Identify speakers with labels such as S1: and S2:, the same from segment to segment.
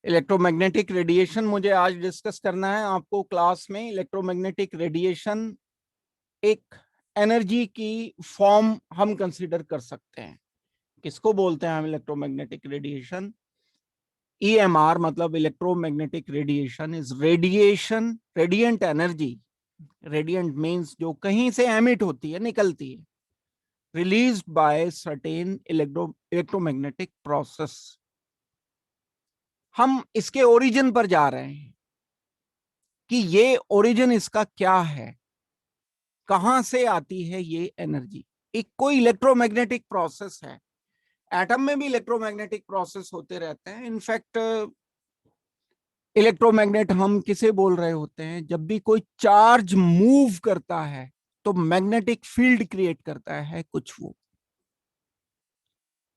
S1: Electromagnetic radiation मुझे आज discuss करना है आपको क्लास में। इलेक्ट्रोमैग्नेटिक रेडिएशन एक एनर्जी की फॉर्म हम कंसीडर कर सकते हैं। किसको बोलते हैं हम इलेक्ट्रोमैग्नेटिक रेडिएशन? EMR मतलब electromagnetic radiation is radiation, radiant energy. Radiant means जो कहीं से एमिट होती है, निकलती है, released by certain electromagnetic process. हम इसके ओरिजिन पर जा रहे हैं कि ये ओरिजिन इसका क्या है, कहां से आती है ये एनर्जी। एक कोई इलेक्ट्रोमैग्नेटिक प्रोसेस है। एटम में भी इलेक्ट्रोमैग्नेटिक प्रोसेस होते रहते हैं। इनफैक्ट इलेक्ट्रोमैग्नेट हम किसे बोल रहे होते हैं? जब भी कोई चार्ज मूव करता है तो मैग्नेटिक फील्ड क्रिएट करता है कुछ वो।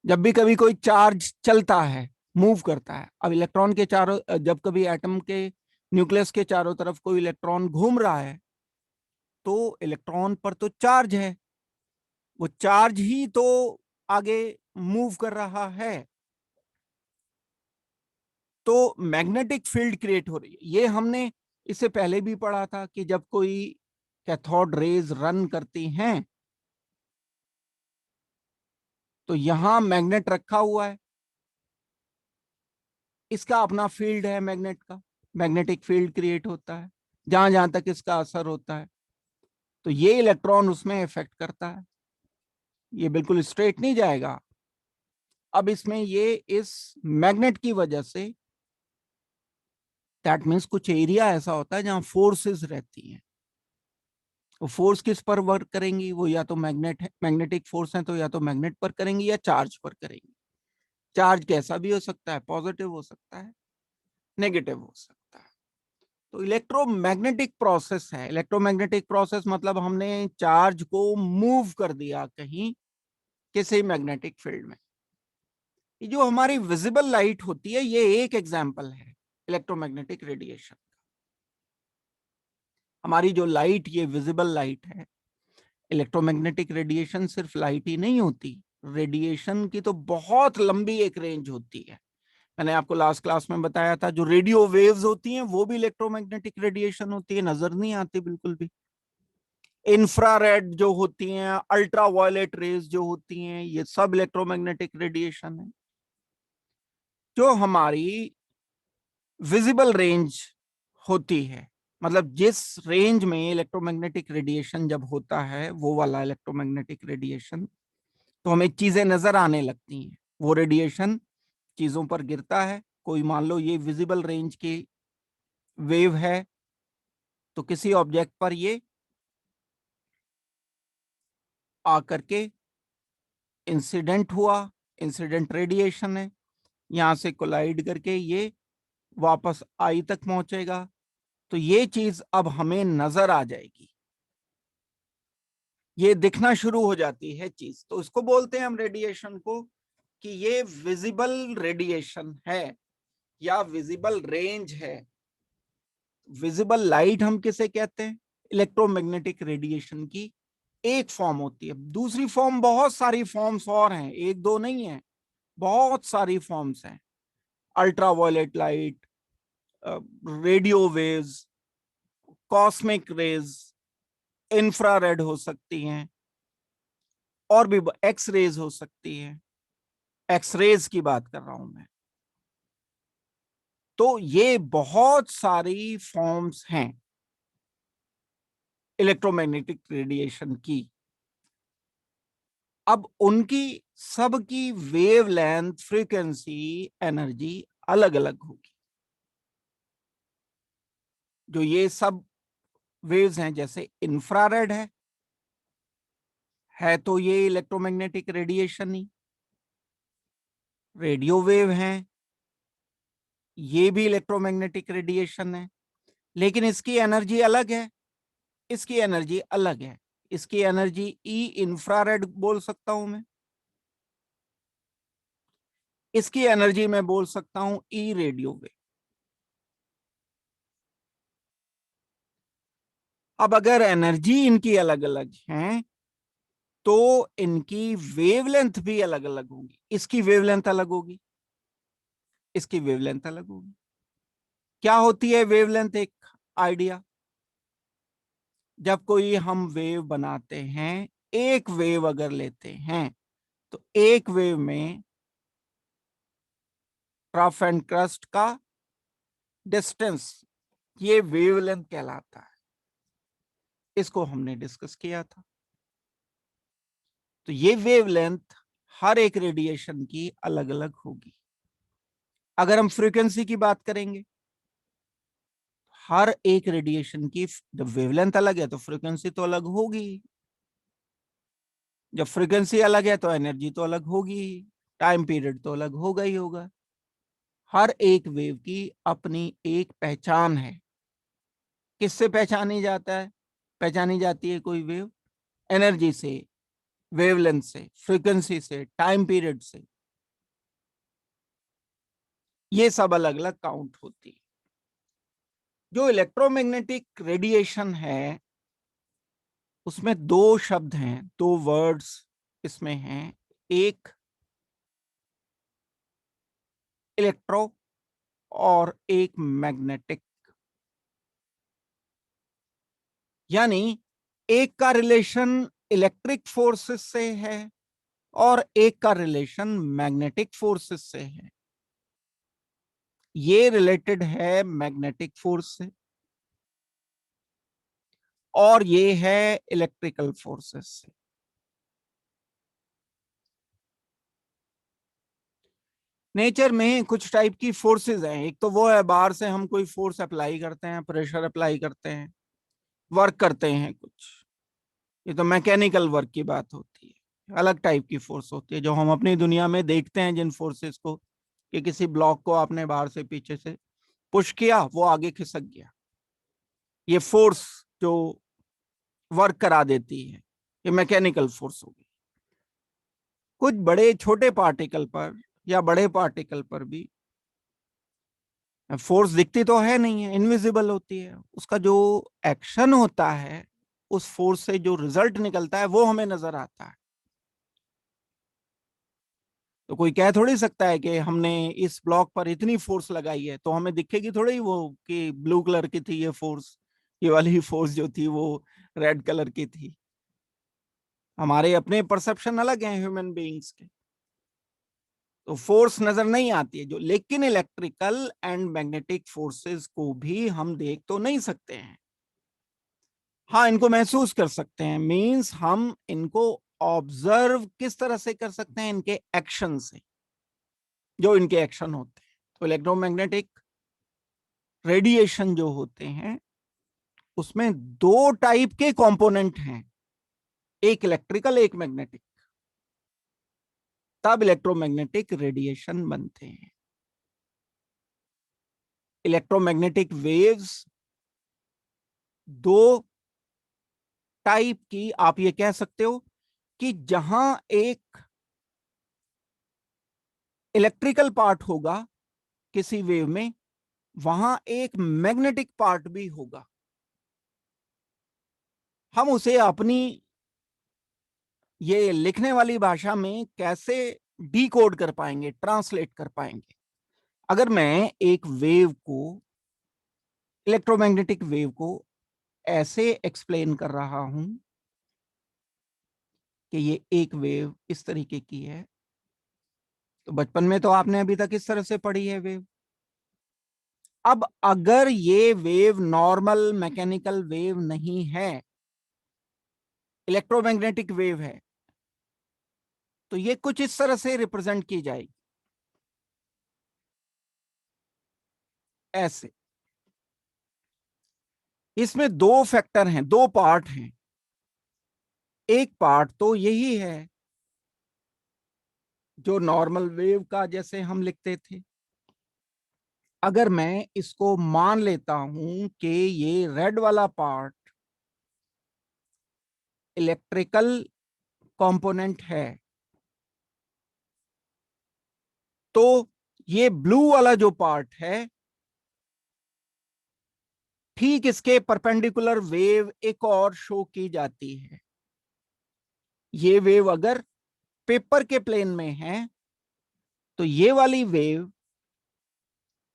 S1: जब भी कभी कोई चार्ज चलता है, मूव करता है। अब इलेक्ट्रॉन के चारों, जब कभी एटम के न्यूक्लियस के चारों तरफ कोई इलेक्ट्रॉन घूम रहा है तो इलेक्ट्रॉन पर तो चार्ज है, वो चार्ज ही तो आगे मूव कर रहा है, तो मैग्नेटिक फील्ड क्रिएट हो रही है। ये हमने इससे पहले भी पढ़ा था कि जब कोई कैथोड रेज रन करती हैं तो यहां मैग्नेट रखा हुआ है, इसका अपना फील्ड है मैग्नेट का, मैग्नेटिक फील्ड क्रिएट होता है जहां जहां तक इसका असर होता है। तो ये इलेक्ट्रॉन उसमें इफेक्ट करता है, ये बिल्कुल स्ट्रेट नहीं जाएगा। अब इसमें ये इस मैग्नेट की वजह से, दैट मीन्स कुछ एरिया ऐसा होता है जहां फोर्सेस रहती हैं। वो फोर्स किस पर वर्क करेंगी? वो या तो मैग्नेट है, मैग्नेटिक फोर्स है तो या तो मैग्नेट पर करेंगी या चार्ज पर करेंगी। चार्ज कैसा भी हो सकता है, पॉजिटिव हो सकता है, नेगेटिव हो सकता है। तो इलेक्ट्रोमैग्नेटिक प्रोसेस है। इलेक्ट्रोमैग्नेटिक प्रोसेस मतलब हमने चार्ज को मूव कर दिया कहीं किसी मैग्नेटिक फील्ड में। ये जो हमारी विजिबल लाइट होती है, ये एक एग्जांपल है इलेक्ट्रोमैग्नेटिक रेडिएशन। हमारी जो लाइट, ये विजिबल लाइट है। इलेक्ट्रोमैग्नेटिक रेडिएशन सिर्फ लाइट ही नहीं होती, रेडिएशन की तो बहुत लंबी एक रेंज होती है। मैंने आपको लास्ट क्लास में बताया था, जो रेडियो वेव्स होती हैं वो भी इलेक्ट्रोमैग्नेटिक रेडिएशन होती है, नजर नहीं आती बिल्कुल भी। इंफ्रारेड जो होती हैं, अल्ट्रा वायलेट रेज जो होती हैं, ये सब इलेक्ट्रोमैग्नेटिक रेडिएशन है। जो हमारी विजिबल रेंज होती है, मतलब जिस रेंज में इलेक्ट्रोमैग्नेटिक रेडिएशन जब होता है, वो वाला इलेक्ट्रोमैग्नेटिक रेडिएशन, तो हमें चीजें नजर आने लगती हैं। वो रेडिएशन चीजों पर गिरता है। कोई मान लो ये विजिबल रेंज की वेव है, तो किसी ऑब्जेक्ट पर ये आकर के इंसिडेंट हुआ, इंसिडेंट रेडिएशन है। यहां से कोलाइड करके ये वापस आई तक पहुंचेगा, तो ये चीज अब हमें नजर आ जाएगी, ये दिखना शुरू हो जाती है चीज। तो इसको बोलते हैं हम रेडिएशन को कि ये विजिबल रेडिएशन है या विजिबल रेंज है। विजिबल लाइट हम किसे कहते हैं? इलेक्ट्रोमैग्नेटिक रेडिएशन की एक फॉर्म होती है। दूसरी फॉर्म, बहुत सारी फॉर्म्स और हैं, एक दो नहीं है, बहुत सारी फॉर्म्स हैं। Ultraviolet light, radio waves, cosmic rays, infrared हो सकती हैं, और भी एक्स रेज हो सकती है। एक्स रेज की बात कर रहा हूं मैं। तो ये बहुत सारी फॉर्म्स हैं इलेक्ट्रोमैग्नेटिक रेडिएशन की। अब उनकी सबकी वेवलेंथ, फ्रीक्वेंसी, एनर्जी अलग अलग होगी। जो ये सब वेव्स हैं, जैसे इंफ्रारेड है तो ये इलेक्ट्रोमैग्नेटिक रेडिएशन ही। रेडियो वेव हैं, ये भी इलेक्ट्रोमैग्नेटिक रेडिएशन है, लेकिन इसकी एनर्जी अलग है, इसकी एनर्जी अलग है। इसकी एनर्जी ई इंफ्रारेड बोल सकता हूं मैं, इसकी एनर्जी मैं बोल सकता हूं ई रेडियो वेव। अब अगर एनर्जी इनकी अलग अलग है तो इनकी वेवलेंथ भी अलग अलग होगी। इसकी वेवलेंथ अलग होगी, इसकी वेवलेंथ अलग होगी। क्या होती है वेवलेंथ? एक आइडिया, जब कोई हम वेव बनाते हैं, एक वेव अगर लेते हैं तो एक वेव में ट्रफ एंड क्रस्ट का डिस्टेंस, ये वेवलेंथ कहलाता है। इसको हमने डिस्कस किया था। तो ये वेवलेंथ हर एक रेडिएशन की अलग अलग होगी। अगर हम फ्रीक्वेंसी की बात करेंगे, हर एक रेडिएशन की जब वेवलेंथ अलग है तो फ्रीक्वेंसी तो अलग होगी। जब फ्रीक्वेंसी अलग है तो एनर्जी तो अलग होगी, टाइम पीरियड तो अलग होगा ही होगा। हर एक वेव की अपनी एक पहचान है। किससे पहचानी जाती है कोई वेव? एनर्जी से, वेवलेंथ से, फ्रीक्वेंसी से, टाइम पीरियड से। ये सब अलग अलग काउंट होती है। जो इलेक्ट्रोमैग्नेटिक रेडिएशन है उसमें दो शब्द हैं, दो वर्ड्स इसमें हैं। एक इलेक्ट्रो और एक मैग्नेटिक। यानी एक का रिलेशन इलेक्ट्रिक फोर्सेस से है और एक का रिलेशन मैग्नेटिक फोर्सेस से है। ये रिलेटेड है मैग्नेटिक फोर्स से और ये है इलेक्ट्रिकल फोर्सेस से। नेचर में कुछ टाइप की फोर्सेस हैं। एक तो वो है बाहर से हम कोई फोर्स अप्लाई करते हैं, प्रेशर अप्लाई करते हैं, वर्क करते हैं कुछ। ये तो मैकेनिकल वर्क की बात होती है। अलग टाइप की फोर्स होती है जो हम अपनी दुनिया में देखते हैं, जिन फोर्सेस को, कि किसी ब्लॉक को आपने बाहर से पीछे से पुश किया, वो आगे खिसक गया। ये फोर्स जो वर्क करा देती है, ये मैकेनिकल फोर्स होगी। कुछ बड़े छोटे पार्टिकल पर या बड़े पार्टिकल पर भी फोर्स दिखती तो है नहीं, है इनविजिबल होती है। उसका जो एक्शन होता है, उस फोर्स से जो रिजल्ट निकलता है वो हमें नजर आता है। तो कोई कह थोड़ी सकता है कि हमने इस ब्लॉक पर इतनी फोर्स लगाई है, तो हमें दिखेगी थोड़ी वो कि ब्लू कलर की थी ये फोर्स, ये वाली फोर्स जो थी वो रेड कलर की थी। हमारे अपने परसेप्शन अलग हैं ह्यूमन बीइंग्स के, तो फोर्स नजर नहीं आती है जो। लेकिन इलेक्ट्रिकल एंड मैग्नेटिक फोर्सेस को भी हम देख तो नहीं सकते हैं। हाँ, इनको महसूस कर सकते हैं। मींस हम इनको ऑब्जर्व किस तरह से कर सकते हैं? इनके एक्शन से, जो इनके एक्शन होते हैं। तो इलेक्ट्रोमैग्नेटिक रेडिएशन जो होते हैं उसमें दो टाइप के कंपोनेंट हैं, एक इलेक्ट्रिकल एक मैग्नेटिक। तब इलेक्ट्रोमैग्नेटिक रेडिएशन बनते हैं। इलेक्ट्रोमैग्नेटिक वेव्स दो टाइप की आप ये कह सकते हो कि जहां एक इलेक्ट्रिकल पार्ट होगा किसी वेव में, वहां एक मैग्नेटिक पार्ट भी होगा। हम उसे अपनी ये लिखने वाली भाषा में कैसे डिकोड कर पाएंगे, ट्रांसलेट कर पाएंगे? अगर मैं एक वेव को, इलेक्ट्रोमैग्नेटिक वेव को ऐसे एक्सप्लेन कर रहा हूं कि ये एक वेव इस तरीके की है, तो बचपन में तो आपने अभी तक इस तरह से पढ़ी है वेव। अब अगर ये वेव नॉर्मल मैकेनिकल वेव नहीं है, इलेक्ट्रोमैग्नेटिक वेव है, तो ये कुछ इस तरह से रिप्रेजेंट की जाएगी, ऐसे। इसमें दो फैक्टर हैं, दो पार्ट हैं। एक पार्ट तो यही है जो नॉर्मल वेव का जैसे हम लिखते थे। अगर मैं इसको मान लेता हूं कि ये रेड वाला पार्ट इलेक्ट्रिकल कंपोनेंट है, तो ये ब्लू वाला जो पार्ट है, ठीक इसके परपेंडिकुलर वेव एक और शो की जाती है। ये वेव अगर पेपर के प्लेन में है तो ये वाली वेव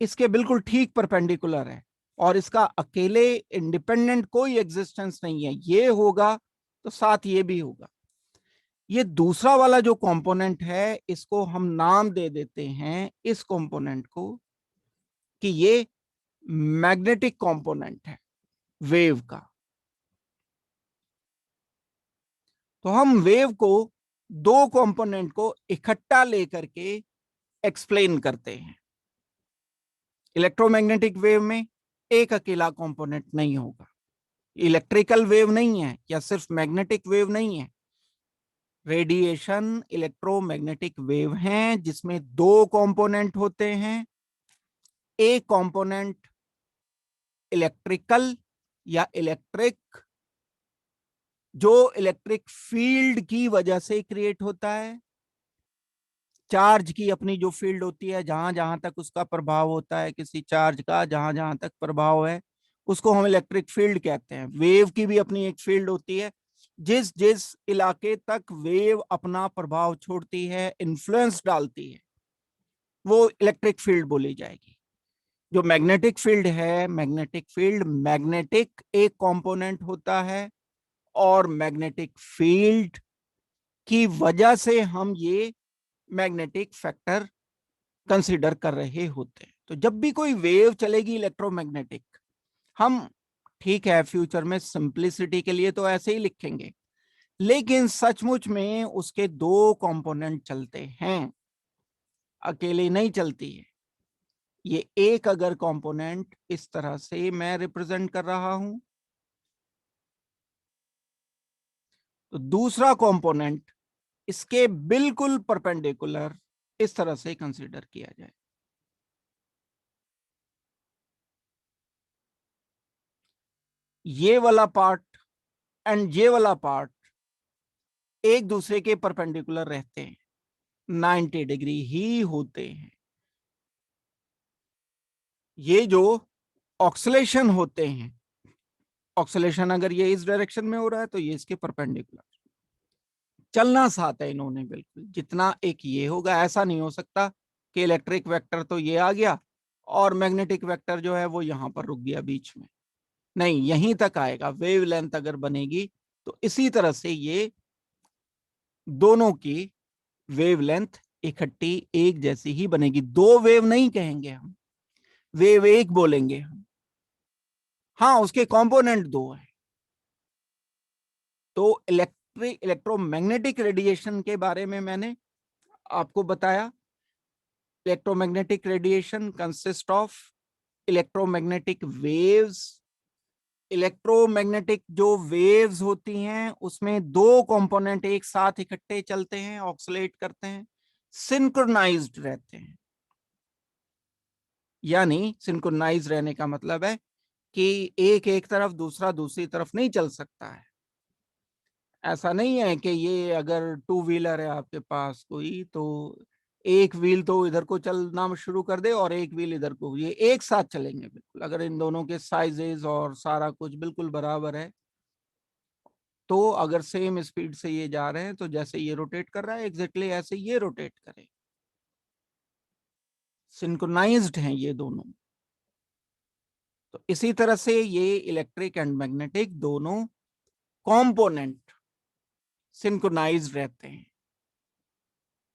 S1: इसके बिल्कुल ठीक परपेंडिकुलर है और इसका अकेले इंडिपेंडेंट कोई एग्जिस्टेंस नहीं है। ये होगा तो साथ ये भी होगा। ये दूसरा वाला जो कंपोनेंट है इसको हम नाम दे देते हैं इस कंपोनेंट को कि ये मैग्नेटिक कंपोनेंट है वेव का। तो हम वेव को दो कंपोनेंट को इकट्ठा लेकर के एक्सप्लेन करते हैं। इलेक्ट्रोमैग्नेटिक वेव में एक अकेला कंपोनेंट नहीं होगा। इलेक्ट्रिकल वेव नहीं है या सिर्फ मैग्नेटिक वेव नहीं है। रेडिएशन इलेक्ट्रोमैग्नेटिक वेव हैं जिसमें दो कंपोनेंट होते हैं। एक कंपोनेंट इलेक्ट्रिकल या इलेक्ट्रिक, जो इलेक्ट्रिक फील्ड की वजह से क्रिएट होता है। चार्ज की अपनी जो फील्ड होती है, जहां जहां तक उसका प्रभाव होता है, किसी चार्ज का जहां जहां तक प्रभाव है उसको हम इलेक्ट्रिक फील्ड कहते हैं। वेव की भी अपनी एक फील्ड होती है। जिस जिस इलाके तक वेव अपना प्रभाव छोड़ती है, इन्फ्लुएंस डालती है, वो इलेक्ट्रिक फील्ड बोली जाएगी। जो मैग्नेटिक फील्ड है, मैग्नेटिक फील्ड मैग्नेटिक एक कंपोनेंट होता है और मैग्नेटिक फील्ड की वजह से हम ये मैग्नेटिक फैक्टर कंसीडर कर रहे होते हैं। तो जब भी कोई वेव चलेगी इलेक्ट्रोमैग्नेटिक, हम ठीक है फ्यूचर में सिंपलिसिटी के लिए तो ऐसे ही लिखेंगे, लेकिन सचमुच में उसके दो कंपोनेंट चलते हैं, अकेले नहीं चलती है। ये एक अगर कंपोनेंट इस तरह से मैं रिप्रेजेंट कर रहा हूं, तो दूसरा कंपोनेंट इसके बिल्कुल परपेंडिकुलर इस तरह से कंसीडर किया जाए। ये वाला पार्ट एंड ये वाला पार्ट एक दूसरे के परपेंडिकुलर रहते हैं, 90 डिग्री ही होते हैं। ये जो ऑक्सीलेशन होते हैं, ऑक्सीलेशन अगर ये इस डायरेक्शन में हो रहा है तो ये इसके परपेंडिकुलर चलना साथ है इन्होंने बिल्कुल। जितना एक ये होगा, ऐसा नहीं हो सकता कि इलेक्ट्रिक वेक्टर तो ये आ गया और मैग्नेटिक वेक्टर जो है वो यहां पर रुक गया बीच में। नहीं, यहीं तक आएगा। वेव लेंथ अगर बनेगी तो इसी तरह से ये दोनों की वेवलेंथ इकट्ठी एक जैसी ही बनेगी। दो वेव नहीं कहेंगे हम, वेव एक बोलेंगे हम। हाँ, उसके कंपोनेंट दो है। तो इलेक्ट्रोमैग्नेटिक रेडिएशन के बारे में मैंने आपको बताया। Electromagnetic radiation consist of electromagnetic waves. Electromagnetic जो वेव्स होती हैं उसमें दो कंपोनेंट एक साथ इकट्ठे चलते हैं, ऑक्सीलेट करते हैं, सिंक्रोनाइज्ड रहते हैं। यानी सिंक्रोनाइज रहने का मतलब है कि एक एक तरफ, दूसरा दूसरी तरफ नहीं चल सकता है। ऐसा नहीं है कि ये अगर टू व्हीलर है आपके पास कोई, तो एक व्हील तो इधर को चलना शुरू कर दे और एक व्हील इधर को, ये एक साथ चलेंगे बिल्कुल। अगर इन दोनों के साइजेस और सारा कुछ बिल्कुल बराबर है, तो अगर सेम स्पीड से ये जा रहे हैं तो जैसे ये रोटेट कर रहा है एग्जैक्टली ऐसे ये रोटेट करे। सिंक्रोनाइज्ड हैं ये दोनों। तो इसी तरह से ये इलेक्ट्रिक एंड मैग्नेटिक दोनों कंपोनेंट सिंक्रोनाइज रहते हैं।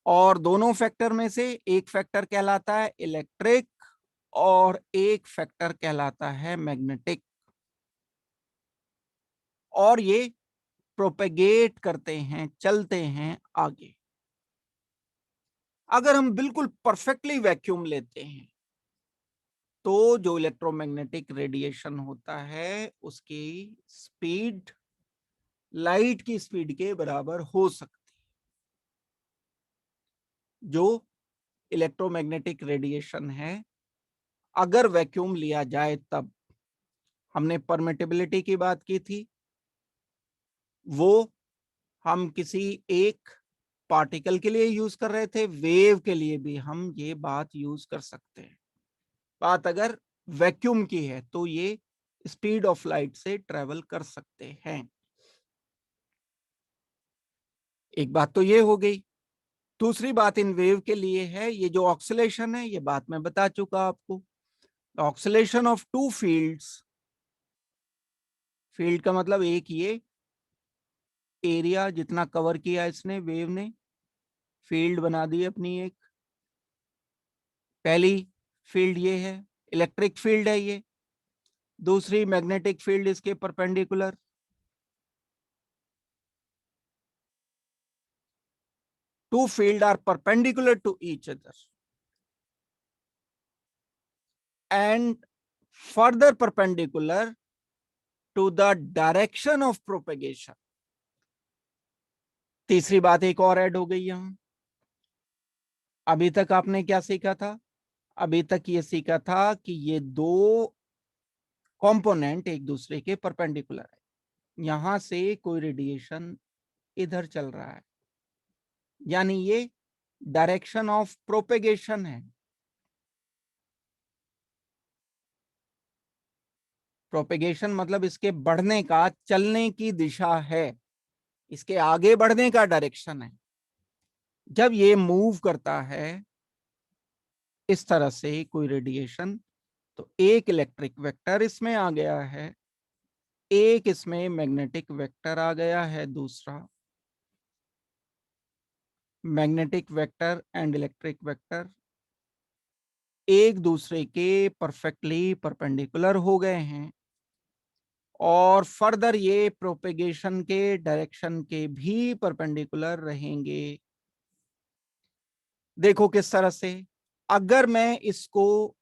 S1: और दोनों फैक्टर में से एक फैक्टर कहलाता है इलेक्ट्रिक और एक फैक्टर कहलाता है मैग्नेटिक। और ये प्रोपेगेट करते हैं, चलते हैं आगे। अगर हम बिल्कुल परफेक्टली वैक्यूम लेते हैं तो जो इलेक्ट्रोमैग्नेटिक रेडिएशन होता है उसकी स्पीड लाइट की स्पीड के बराबर हो सकती है। जो इलेक्ट्रोमैग्नेटिक रेडिएशन है अगर वैक्यूम लिया जाए तब, हमने परमिटिबिलिटी की बात की थी, वो हम किसी एक पार्टिकल के लिए यूज कर रहे थे, वेव के लिए भी हम ये बात यूज कर सकते हैं। बात अगर वैक्यूम की है तो ये स्पीड ऑफ लाइट से ट्रेवल कर सकते हैं। एक बात तो ये हो गई। दूसरी बात इन वेव के लिए है, ये जो ऑक्सीलेशन है, ये बात मैं बता चुका आपको। Oscillation of two fields, field का मतलब एक ये एरिया जितना कवर किया इसने, वेव ने फील्ड बना दी अपनी एक, पहली फील्ड ये है, इलेक्ट्रिक फील्ड है ये, दूसरी मैग्नेटिक फील्ड इसके perpendicular, two fields are perpendicular to each other and further perpendicular to the direction of propagation. तीसरी बात एक और ऐड हो गई यहां। अभी तक आपने क्या सीखा था? अभी तक ये सीखा था कि ये दो कंपोनेंट एक दूसरे के परपेंडिकुलर है, यहां से कोई रेडिएशन इधर चल रहा है, यानी ये डायरेक्शन ऑफ प्रोपेगेशन है। प्रोपेगेशन मतलब इसके बढ़ने का, चलने की दिशा है, इसके आगे बढ़ने का डायरेक्शन है। जब ये मूव करता है इस तरह से कोई रेडिएशन, तो एक इलेक्ट्रिक वेक्टर इसमें आ गया है, एक इसमें मैग्नेटिक वेक्टर आ गया है, दूसरा magnetic vector and electric vector एक दूसरे के परफेक्टली परपेंडिकुलर हो गए हैं, और फर्दर ये प्रोपेगेशन के डायरेक्शन के भी परपेंडिकुलर रहेंगे। देखो किस तरह से, अगर मैं इसको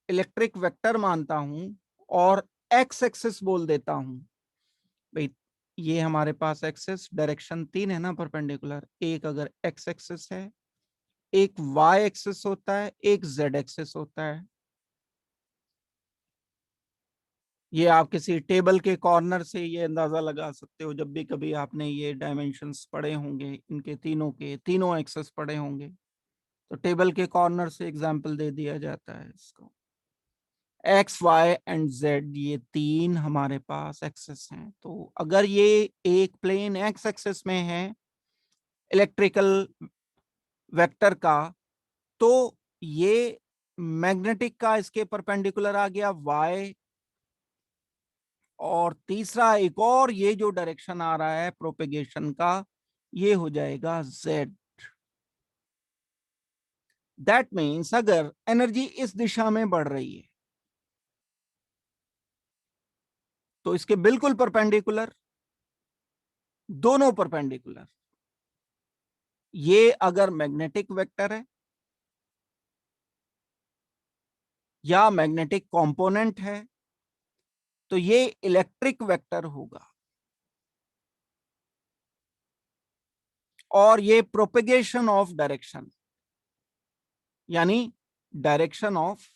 S1: इलेक्ट्रिक वेक्टर मानता हूं और एक्स एक्सिस बोल देता हूं, भाई ये हमारे पास एक्सिस डायरेक्शन तीन है ना परपेंडिकुलर, एक अगर एक्स एक्सिस है, एक वाई एक्सिस होता है, एक जेड एक्सिस होता है। ये आप किसी टेबल के कॉर्नर से ये अंदाजा लगा सकते हो, जब भी कभी आपने ये डायमेंशंस पढ़े होंगे, इनके तीनों के तीनों एक्सेस पढ़े होंगे, तो टेबल के कॉर्नर से एग्जांपल दे दिया जाता है इसको। एक्स वाई एंड जेड ये तीन हमारे पास एक्सेस हैं, तो अगर ये एक प्लेन एक्स एक्सेस में है इलेक्ट्रिकल वेक्टर का, तो ये मैग्नेटिक का इसके परपेंडिकुलर आ गया वाई, और तीसरा एक और ये जो डायरेक्शन आ रहा है प्रोपेगेशन का, ये हो जाएगा जेड। दैट मीन्स अगर एनर्जी इस दिशा में बढ़ रही है तो इसके बिल्कुल परपेंडिकुलर, दोनों परपेंडिकुलर, ये अगर मैग्नेटिक वेक्टर है या मैग्नेटिक कंपोनेंट है तो ये इलेक्ट्रिक वेक्टर होगा, और ये प्रोपेगेशन ऑफ डायरेक्शन, यानी direction of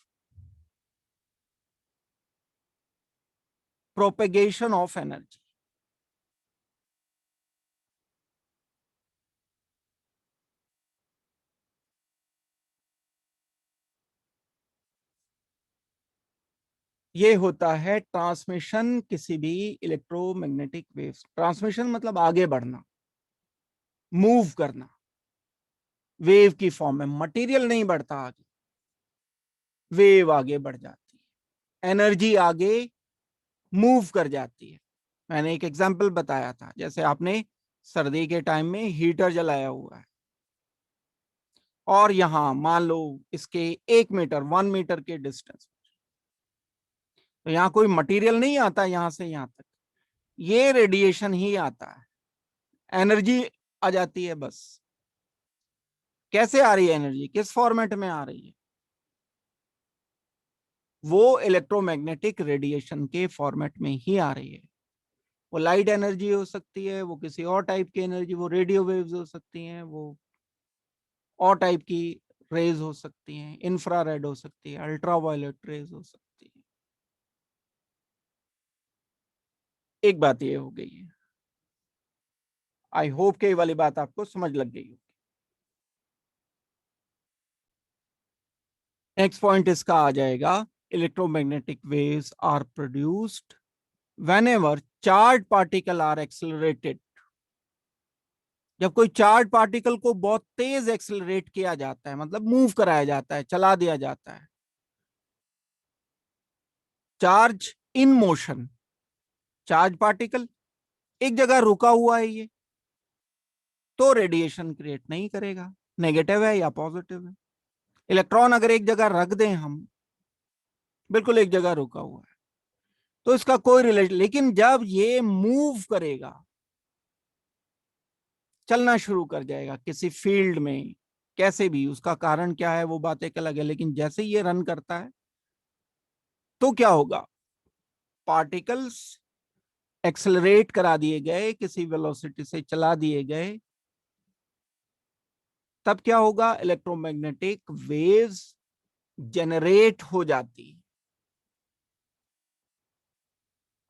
S1: propagation of energy. ये होता है ट्रांसमिशन किसी भी इलेक्ट्रोमैग्नेटिक वेव्स। ट्रांसमिशन मतलब आगे बढ़ना, मूव करना, वेव की फॉर्म में, मटेरियल नहीं बढ़ता आगे, वेव आगे बढ़ जाती है, एनर्जी आगे मूव कर जाती है। मैंने एक एग्जांपल बताया था, जैसे आपने सर्दी के टाइम में हीटर जलाया हुआ है, और यहां मान लो इसके 1 मीटर 1 मीटर के डिस्टेंस, तो यहाँ कोई मटेरियल नहीं आता यहां से यहां तक, ये रेडिएशन ही आता है, एनर्जी आ जाती है बस। कैसे आ रही है एनर्जी, किस फॉर्मेट में आ रही है? वो इलेक्ट्रोमैग्नेटिक रेडिएशन के फॉर्मेट में ही आ रही है। वो लाइट एनर्जी हो सकती है, वो किसी और टाइप की एनर्जी, वो रेडियो वेव्स हो सकती हैं, वो और टाइप की रेज हो सकती हैं, इंफ्रारेड हो सकती है, अल्ट्रावायलेट रेज हो सकती है। एक बात ये हो गई है, आई होप कि ये वाली बात आपको समझ लग गई होगी। नेक्स्ट पॉइंट इसका आ जाएगा, electromagnetic waves are produced whenever charge particle are accelerated. जब कोई चार्ज पार्टिकल को बहुत तेज एक्सेलरेट किया जाता है, मतलब मूव कराया जाता है, चला दिया जाता है, charge in motion, charge particle एक जगह रुका हुआ है ये, तो रेडिएशन क्रिएट नहीं करेगा, नेगेटिव है या पॉजिटिव है। इलेक्ट्रॉन अगर एक जगह रख दें हम, बिल्कुल एक जगह रुका हुआ है, तो इसका कोई रिलेशन, लेकिन जब ये मूव करेगा, चलना शुरू कर जाएगा किसी फील्ड में, कैसे भी, उसका कारण क्या है वो बात एक अलग है, लेकिन जैसे ही ये रन करता है तो क्या होगा, पार्टिकल्स एक्सेलरेट करा दिए गए, किसी वेलोसिटी से चला दिए गए, तब क्या होगा, इलेक्ट्रोमैग्नेटिक वेव्स जनरेट हो जाती,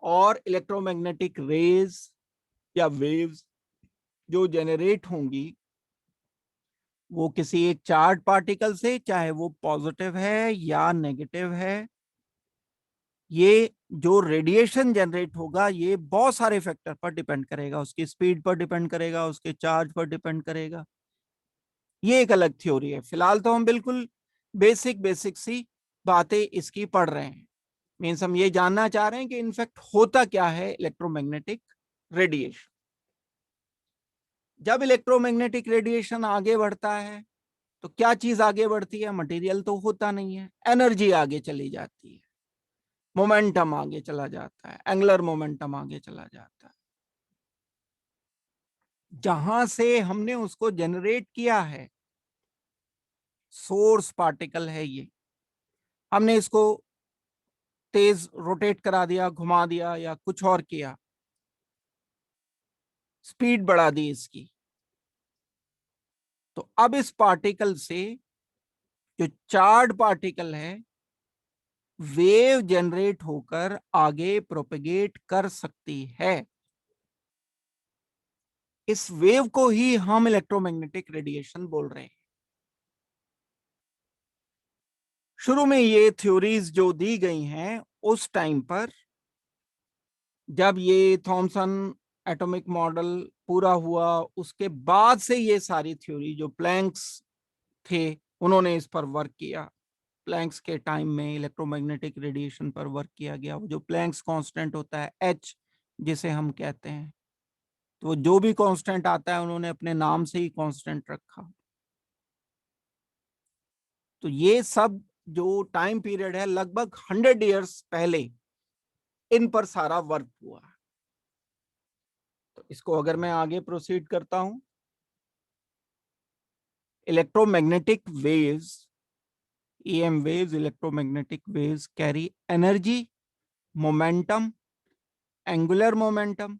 S1: और इलेक्ट्रोमैग्नेटिक रेज या वेव्स जो जनरेट होंगी वो किसी एक चार्ज पार्टिकल से, चाहे वो पॉजिटिव है या नेगेटिव है, ये जो रेडिएशन जनरेट होगा ये बहुत सारे फैक्टर पर डिपेंड करेगा, उसकी स्पीड पर डिपेंड करेगा, उसके चार्ज पर डिपेंड करेगा। ये एक अलग थ्योरी है, फिलहाल तो हम बिल्कुल बेसिक बेसिक सी बातें इसकी पढ़ रहे हैं। मीन्स हम ये जानना चाह रहे हैं कि इनफैक्ट होता क्या है इलेक्ट्रोमैग्नेटिक रेडिएशन। जब इलेक्ट्रोमैग्नेटिक रेडिएशन आगे बढ़ता है तो क्या चीज आगे बढ़ती है, मटेरियल तो होता नहीं है, एनर्जी आगे चली जाती है, मोमेंटम आगे चला जाता है, एंगुलर मोमेंटम आगे चला जाता है। जहां से हमने उसको जनरेट किया है, सोर्स पार्टिकल है ये, हमने इसको तेज रोटेट करा दिया, घुमा दिया या कुछ और किया, स्पीड बढ़ा दी इसकी, तो अब इस पार्टिकल से जो चार्ज पार्टिकल है वेव जनरेट होकर आगे प्रोपेगेट कर सकती है। इस वेव को ही हम इलेक्ट्रोमैग्नेटिक रेडिएशन बोल रहे हैं। शुरू में ये थ्योरीज जो दी गई हैं उस टाइम पर, जब ये थॉमसन एटॉमिक मॉडल पूरा हुआ, उसके बाद से ये सारी थ्योरी, जो प्लैंक्स थे उन्होंने इस पर वर्क किया, प्लैंक्स के टाइम में इलेक्ट्रोमैग्नेटिक रेडिएशन पर वर्क किया गया। वो जो प्लैंक्स कांस्टेंट होता है एच जिसे हम कहते हैं, तो जो भी कांस्टेंट आता है उन्होंने अपने नाम से ही कांस्टेंट रखा। तो ये सब जो टाइम पीरियड है लगभग 100 ईयर्स पहले इन पर सारा वर्क हुआ। तो इसको अगर मैं आगे प्रोसीड करता हूं, electromagnetic waves, EM waves, electromagnetic waves carry energy, momentum, angular momentum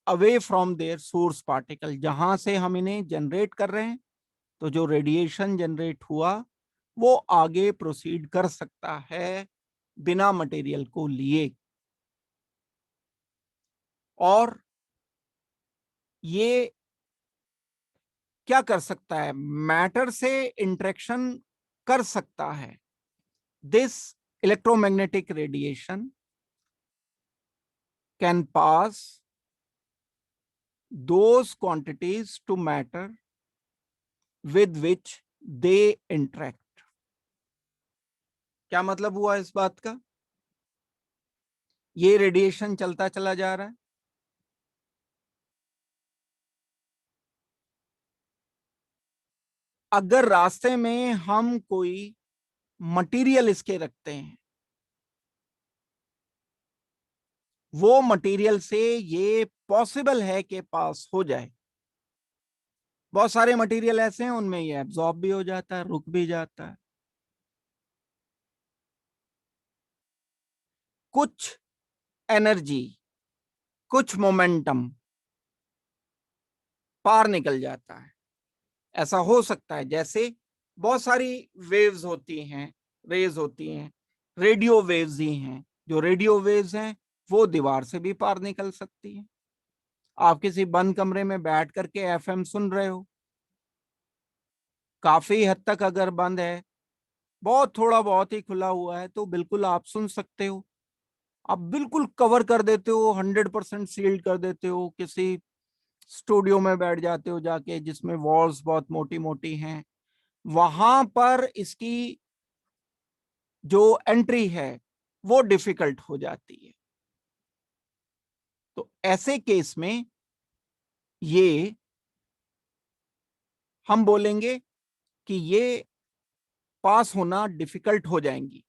S1: away from their source particle। जहां से हम इन्हें जनरेट कर रहे हैं, तो जो रेडिएशन जनरेट हुआ वो आगे प्रोसीड कर सकता है बिना मटेरियल को लिए, और ये क्या कर सकता है, मैटर से इंटरेक्शन कर सकता है। This electromagnetic radiation can pass those quantities to matter with which they interact। क्या मतलब हुआ इस बात का, ये रेडिएशन चलता चला जा रहा है, अगर रास्ते में हम कोई मटेरियल इसके रखते हैं, वो मटेरियल से ये पॉसिबल है कि पास हो जाए। बहुत सारे मटेरियल ऐसे हैं उनमें ये एब्जॉर्ब भी हो जाता है, रुक भी जाता है। कुछ एनर्जी, कुछ मोमेंटम पार निकल जाता है। ऐसा हो सकता है जैसे बहुत सारी वेव्स होती हैं, रेज होती हैं, रेडियो वेव्स ही हैं, जो रेडियो वेव्स हैं वो दीवार से भी पार निकल सकती हैं। आप किसी बंद कमरे में बैठ करके FM सुन रहे हो, काफी हद तक अगर बंद है, बहुत थोड़ा बहुत ही खुला हुआ है, तो बिल्कुल आप सुन सकते हो। आप बिल्कुल कवर कर देते हो, 100% सील्ड कर देते हो, किसी स्टूडियो में बैठ जाते हो जाके जिसमें वॉल्स बहुत मोटी मोटी हैं, वहां पर इसकी जो एंट्री है वो डिफिकल्ट हो जाती है। तो ऐसे केस में ये हम बोलेंगे कि ये पास होना डिफिकल्ट हो जाएंगी।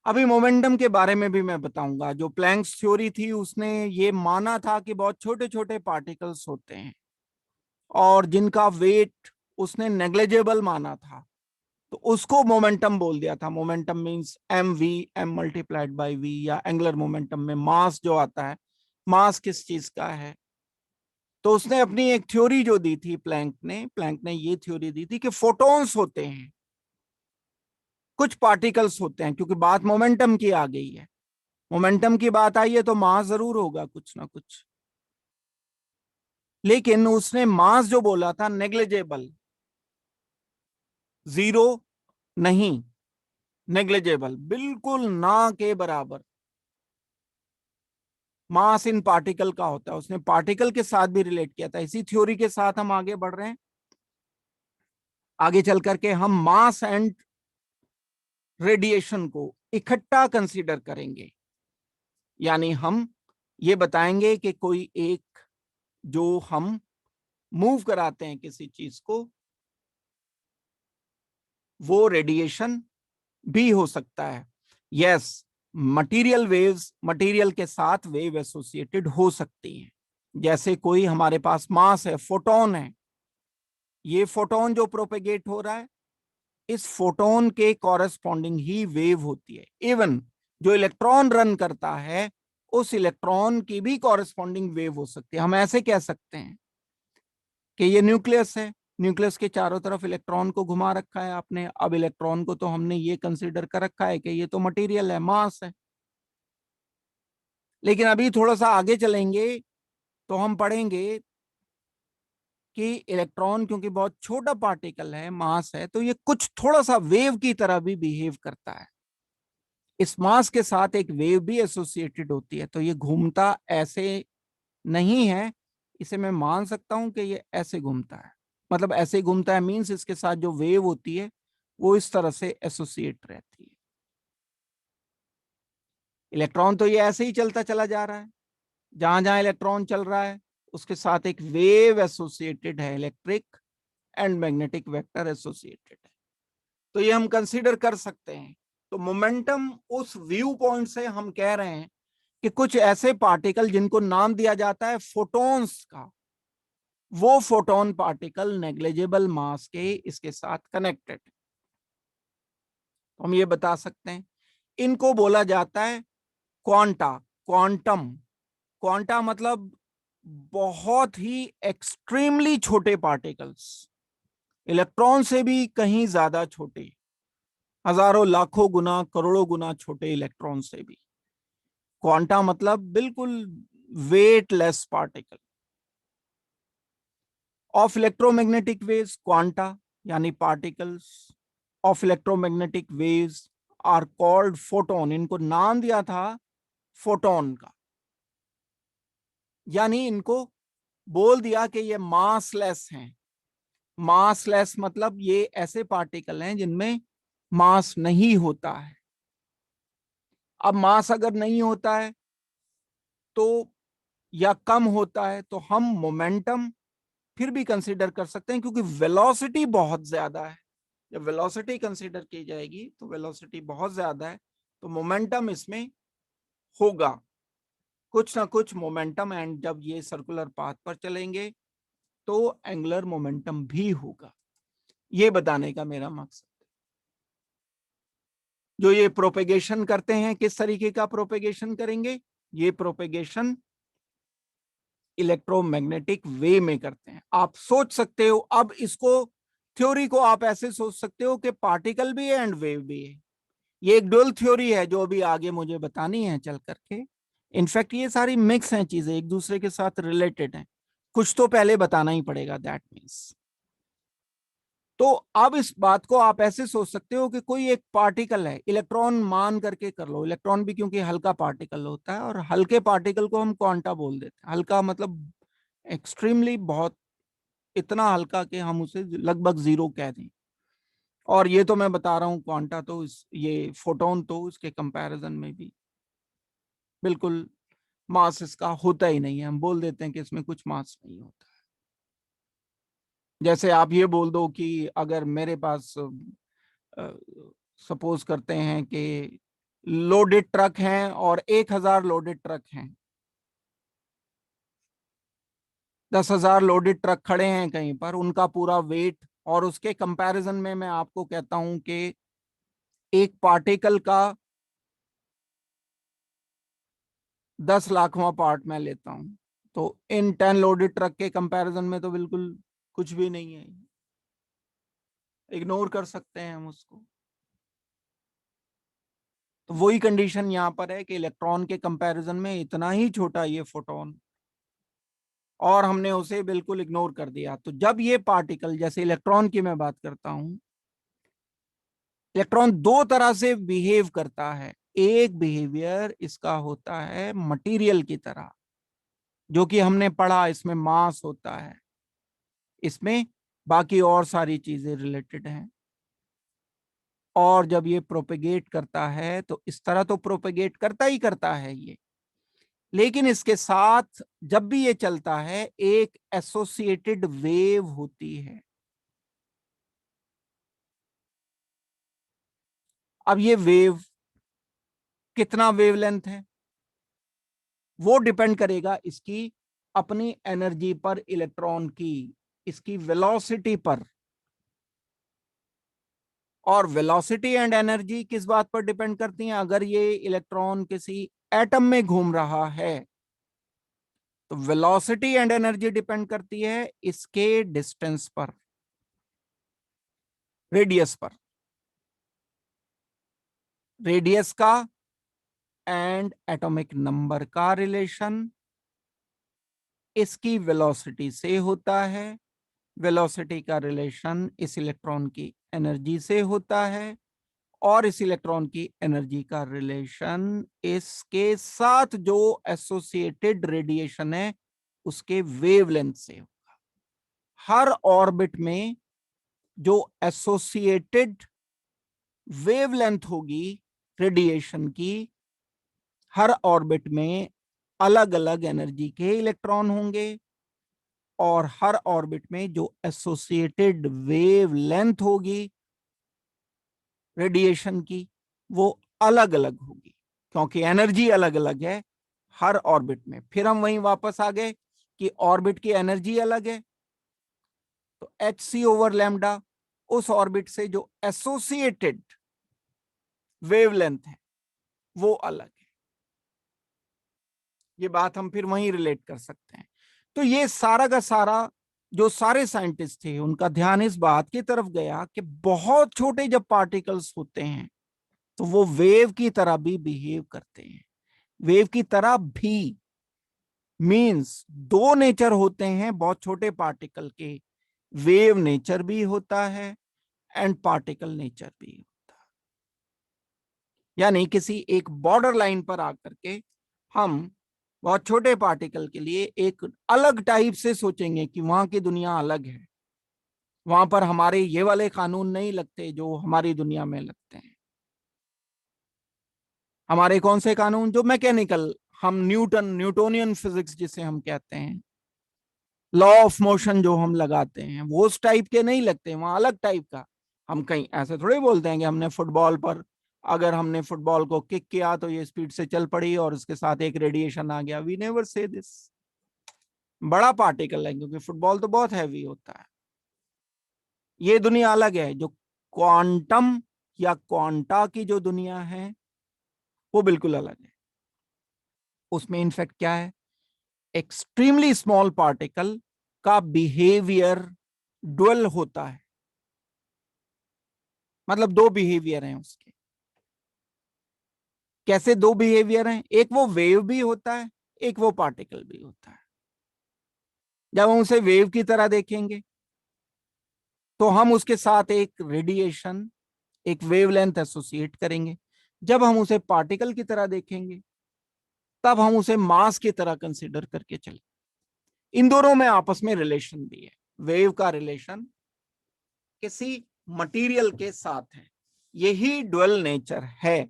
S1: अभी मोमेंटम के बारे में भी मैं बताऊंगा। जो प्लैंक्स थ्योरी थी उसने ये माना था कि बहुत छोटे छोटे पार्टिकल्स होते हैं और जिनका वेट उसने नेग्लिजिबल माना था, तो उसको मोमेंटम बोल दिया था। Momentum means M V, M multiplied by V, या एंगुलर मोमेंटम में मास जो आता है, मास किस चीज का है। तो उसने अपनी एक थ्योरी जो दी थी, प्लैंक ने ये थ्योरी दी थी कि फोटॉन्स होते हैं, कुछ पार्टिकल्स होते हैं। क्योंकि बात मोमेंटम की आ गई है, मोमेंटम की बात आई है तो मास जरूर होगा कुछ ना कुछ। लेकिन उसने मास जो बोला था नेग्लिजिबल, जीरो नहीं, नेग्लिजिबल, बिल्कुल ना के बराबर मास इन पार्टिकल का होता है। उसने पार्टिकल के साथ भी रिलेट किया था। इसी थ्योरी के साथ हम आगे बढ़ रहे हैं। आगे चल करके हम मास एंड रेडिएशन को इकट्ठा कंसीडर करेंगे। यानी हम ये बताएंगे कि कोई एक, जो हम मूव कराते हैं किसी चीज को, वो रेडिएशन भी हो सकता है। यस, मटेरियल वेव्स, मटेरियल के साथ वेव एसोसिएटेड हो सकती हैं। जैसे कोई हमारे पास मास है, फोटोन है, ये फोटोन जो प्रोपेगेट हो रहा है, इस फोटोन के कॉरेस्पॉन्डिंग ही वेव होती है। इवन जो इलेक्ट्रॉन रन करता है, उस इलेक्ट्रॉन की भी कॉरेस्पॉन्डिंग वेव हो सकती है। हम ऐसे कह सकते हैं कि ये न्यूक्लियस है, न्यूक्लियस के चारों तरफ इलेक्ट्रॉन को घुमा रखा है आपने। अब इलेक्ट्रॉन को तो हमने ये कंसीडर कर रखा है कि ये तो मटेरियल है, मास है। लेकिन अभी थोड़ा सा आगे चलेंगे तो हम पढ़ेंगे कि इलेक्ट्रॉन क्योंकि बहुत छोटा पार्टिकल है, मास है, तो ये कुछ थोड़ा सा वेव की तरह भी बिहेव करता है। इस मास के साथ एक वेव भी एसोसिएटेड होती है। तो ये घूमता ऐसे नहीं है, इसे मैं मान सकता हूं कि ये ऐसे घूमता है। मतलब ऐसे घूमता है मींस इसके साथ जो वेव होती है वो इस तरह से एसोसिएट रहती है। इलेक्ट्रॉन तो ये ऐसे ही चलता चला जा रहा है, जहां जहां इलेक्ट्रॉन चल रहा है उसके साथ एक वेव एसोसिएटेड है, electric and magnetic vector associated है। तो ये हम कंसीडर कर सकते हैं। तो मोमेंटम उस व्यू पॉइंट से हम कह रहे हैं कि कुछ ऐसे पार्टिकल जिनको नाम दिया जाता है फोटॉन्स का, वो फोटोन पार्टिकल नेग्लिजिबल मास के इसके साथ कनेक्टेड, तो हम ये बता सकते हैं। इनको बोला जाता है क्वांटा, क्वांटम। क्वांटा मतलब बहुत ही एक्सट्रीमली छोटे पार्टिकल्स, इलेक्ट्रॉन से भी कहीं ज्यादा छोटे, हजारों लाखों गुना करोड़ों गुना छोटे इलेक्ट्रॉन से भी। क्वांटा मतलब बिल्कुल weightless particle of electromagnetic waves. Quanta यानी particles of electromagnetic waves are called photon. इनको नाम दिया था फोटोन का, यानी इनको बोल दिया कि ये मासलेस हैं। मासलेस मतलब ये ऐसे पार्टिकल हैं जिनमें मास नहीं होता है। अब मास अगर नहीं होता है तो, या कम होता है, तो हम मोमेंटम फिर भी कंसीडर कर सकते हैं, क्योंकि वेलोसिटी बहुत ज्यादा है। जब वेलोसिटी कंसीडर की जाएगी तो वेलोसिटी बहुत ज्यादा है, तो मोमेंटम इसमें होगा, कुछ ना कुछ मोमेंटम। एंड जब ये सर्कुलर पाथ पर चलेंगे तो एंगुलर मोमेंटम भी होगा। ये बताने का मेरा मकसद। जो ये प्रोपेगेशन करते हैं, किस तरीके का प्रोपेगेशन करेंगे? ये प्रोपेगेशन इलेक्ट्रोमैग्नेटिक वे में करते हैं। आप सोच सकते हो, अब इसको, थ्योरी को आप ऐसे सोच सकते हो कि पार्टिकल भी है एंड वेव भी है। ये एक डुअल थ्योरी है जो अभी आगे मुझे बतानी है चल करके। इनफैक्ट ये सारी मिक्स हैं चीजें, एक दूसरे के साथ रिलेटेड हैं। कुछ तो पहले बताना ही पड़ेगा, दैट मीन्स। तो अब इस बात को आप ऐसे सोच सकते हो कि कोई एक पार्टिकल है, इलेक्ट्रॉन मान करके कर लो, इलेक्ट्रॉन भी क्योंकि हल्का पार्टिकल होता है, और हल्के पार्टिकल को हम क्वांटा बोल देते हैं। हल्का मतलब एक्सट्रीमली बहुत, इतना हल्का कि हम उसे लगभग जीरो कह दें। और ये तो मैं बता रहा हूँ क्वांटा, तो ये फोटोन तो इसके कंपैरिजन में भी बिल्कुल मास इसका होता ही नहीं है, हम बोल देते हैं कि इसमें कुछ मास नहीं होता। जैसे आप ये बोल दो कि अगर मेरे पास सपोज करते हैं कि लोडेड ट्रक हैं और 1000 लोडेड ट्रक हैं, 10,000 लोडेड ट्रक खड़े हैं कहीं पर, उनका पूरा वेट, और उसके कंपैरिजन में मैं आपको कहता हूं कि एक पार्टिकल का 10 लाखवां पार्ट मैं लेता हूं, तो इन 10 लोडेड ट्रक के कंपैरिजन में तो बिल्कुल कुछ भी नहीं है, इग्नोर कर सकते हैं हम उसको। तो वही कंडीशन यहां पर है कि इलेक्ट्रॉन के कंपैरिजन में इतना ही छोटा ये फोटोन, और हमने उसे बिल्कुल इग्नोर कर दिया। तो जब ये पार्टिकल, जैसे इलेक्ट्रॉन की मैं बात करता हूं, इलेक्ट्रॉन दो तरह से बिहेव करता है। एक बिहेवियर इसका होता है मटेरियल की तरह, जो कि हमने पढ़ा, इसमें मास होता है, इसमें बाकी और सारी चीजें रिलेटेड हैं। और जब ये प्रोपेगेट करता है तो इस तरह तो प्रोपेगेट करता ही करता है ये, लेकिन इसके साथ जब भी ये चलता है एक एसोसिएटेड वेव होती है। अब ये वेव कितना वेवलेंथ है वो डिपेंड करेगा इसकी अपनी एनर्जी पर, इलेक्ट्रॉन की इसकी वेलोसिटी पर। और वेलोसिटी एंड एनर्जी किस बात पर डिपेंड करती हैं? अगर ये इलेक्ट्रॉन किसी एटम में घूम रहा है तो वेलोसिटी एंड एनर्जी डिपेंड करती है इसके डिस्टेंस पर, रेडियस पर, रेडियस का एंड एटॉमिक नंबर का रिलेशन इसकी वेलोसिटी से होता है, वेलोसिटी का रिलेशन इस इलेक्ट्रॉन की एनर्जी से होता है, और इस इलेक्ट्रॉन की एनर्जी का रिलेशन इसके साथ जो एसोसिएटेड रेडिएशन है उसके वेवलेंथ से होगा। हर ऑर्बिट में जो एसोसिएटेड वेवलेंथ होगी रेडिएशन की, हर ऑर्बिट में अलग अलग एनर्जी के इलेक्ट्रॉन होंगे, और हर ऑर्बिट में जो एसोसिएटेड वेवलेंथ होगी रेडिएशन की वो अलग अलग होगी, क्योंकि एनर्जी अलग अलग है हर ऑर्बिट में। फिर हम वहीं वापस आ गए कि ऑर्बिट की एनर्जी अलग है, तो hc/λ उस ऑर्बिट से जो एसोसिएटेड वेवलेंथ है वो अलग है। ये बात हम फिर वहीं रिलेट कर सकते हैं। तो ये सारा का सारा जो सारे साइंटिस्ट थे उनका ध्यान इस बात की तरफ गया कि बहुत छोटे जब पार्टिकल्स होते हैं तो वो वेव की तरह भी बिहेव करते हैं। वेव की तरह भी मींस दो नेचर होते हैं बहुत छोटे पार्टिकल के, वेव नेचर भी होता है एंड पार्टिकल नेचर भी होता है। यानी किसी एक बॉर्डर लाइन पर आकर के हम बहुत छोटे पार्टिकल के लिए एक अलग टाइप से सोचेंगे कि वहां की दुनिया अलग है, वहां पर हमारे ये वाले कानून नहीं लगते जो हमारी दुनिया में लगते हैं। हमारे कौन से कानून? जो मैकेनिकल, हम न्यूटोनियन फिजिक्स जिसे हम कहते हैं, लॉ ऑफ मोशन जो हम लगाते हैं, वो उस टाइप के नहीं लगते, वहां अलग टाइप का। हम कहीं ऐसे थोड़े बोलते हैं कि हमने फुटबॉल पर, अगर हमने फुटबॉल को किक किया तो ये स्पीड से चल पड़ी और उसके साथ एक रेडिएशन आ गया। We never say this. बड़ा पार्टिकल है क्योंकि फुटबॉल तो बहुत हैवी होता है। ये दुनिया अलग है। जो क्वांटम या क्वांटा की जो दुनिया है वो बिल्कुल अलग है। उसमें इनफैक्ट क्या है, एक्सट्रीमली स्मॉल पार्टिकल का बिहेवियर ड्वेल होता है, मतलब दो बिहेवियर हैं उसके। कैसे दो बिहेवियर हैं? एक वो वेव भी होता है, एक वो पार्टिकल भी होता है। जब हम उसे वेव की तरह देखेंगे तो हम उसके साथ एक रेडिएशन, एक वेवलेंथ एसोसिएट करेंगे। जब हम उसे पार्टिकल की तरह देखेंगे तब हम उसे मास की तरह कंसीडर करके चले। इन दोनों में आपस में रिलेशन भी है। वेव का रिलेशन किसी मटेरियल के साथ है। यही ड्वेल नेचर है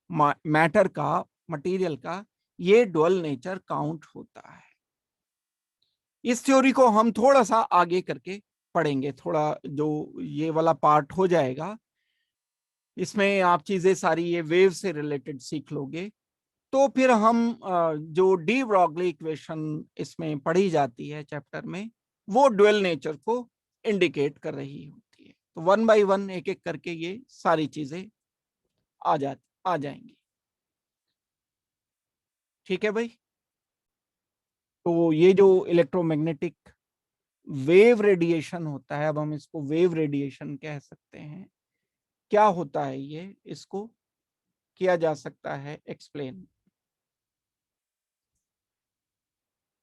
S1: मैटर का मटेरियल का, ये डुअल नेचर काउंट होता है। इस थ्योरी को हम थोड़ा सा आगे करके पढ़ेंगे, थोड़ा जो ये वाला पार्ट हो जाएगा इसमें आप चीजें सारी ये वेव से रिलेटेड सीख लोगे। तो फिर हम जो डी ब्रॉगली इक्वेशन इसमें पढ़ी जाती है चैप्टर में, वो डुअल नेचर को इंडिकेट कर रही होती है। तो वन बाय वन एक एक करके ये सारी चीजें आ जाएंगी। ठीक है भाई। तो ये जो इलेक्ट्रोमैग्नेटिक वेव रेडिएशन होता है, अब हम इसको वेव रेडिएशन कह सकते हैं। क्या होता है ये, इसको किया जा सकता है explain.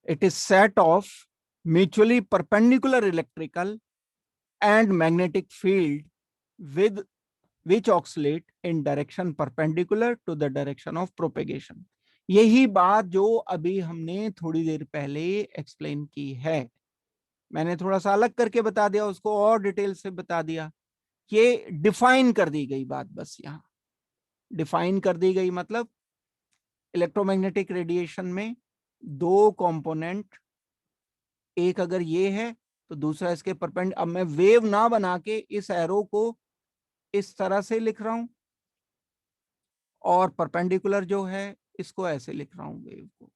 S1: It is set of mutually perpendicular electrical and magnetic field with which oscillate in direction perpendicular to the direction of propagation। यही बात जो अभी हमने थोड़ी देर पहले एक्सप्लेन की है, मैंने थोड़ा सा अलग करके बता दिया, उसको और डिटेल से बता दिया। ये डिफाइन कर दी गई बात, बस यहाँ डिफाइन कर दी गई। मतलब इलेक्ट्रोमैग्नेटिक रेडिएशन में दो कंपोनेंट, एक अगर ये है तो दूसरा इसके परपेंड। अब मैं वेव ना बना के इस एरो को इस तरह से लिख रहा हूं, और परपेंडिकुलर जो है इसको ऐसे लिख रहा हूं वेव को।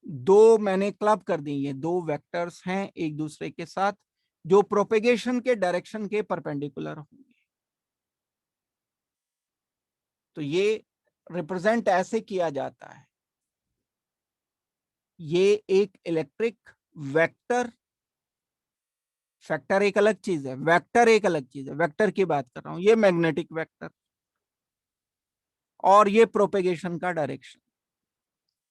S1: दो मैंने क्लब कर दी, ये दो वेक्टर्स हैं एक दूसरे के साथ जो प्रोपेगेशन के डायरेक्शन के परपेंडिकुलर होंगे। तो ये रिप्रेजेंट ऐसे किया जाता है। ये एक इलेक्ट्रिक वेक्टर, फैक्टर एक अलग चीज है, वेक्टर एक अलग चीज है, वेक्टर की बात कर रहा हूं, ये मैग्नेटिक वेक्टर, और ये प्रोपेगेशन का डायरेक्शन।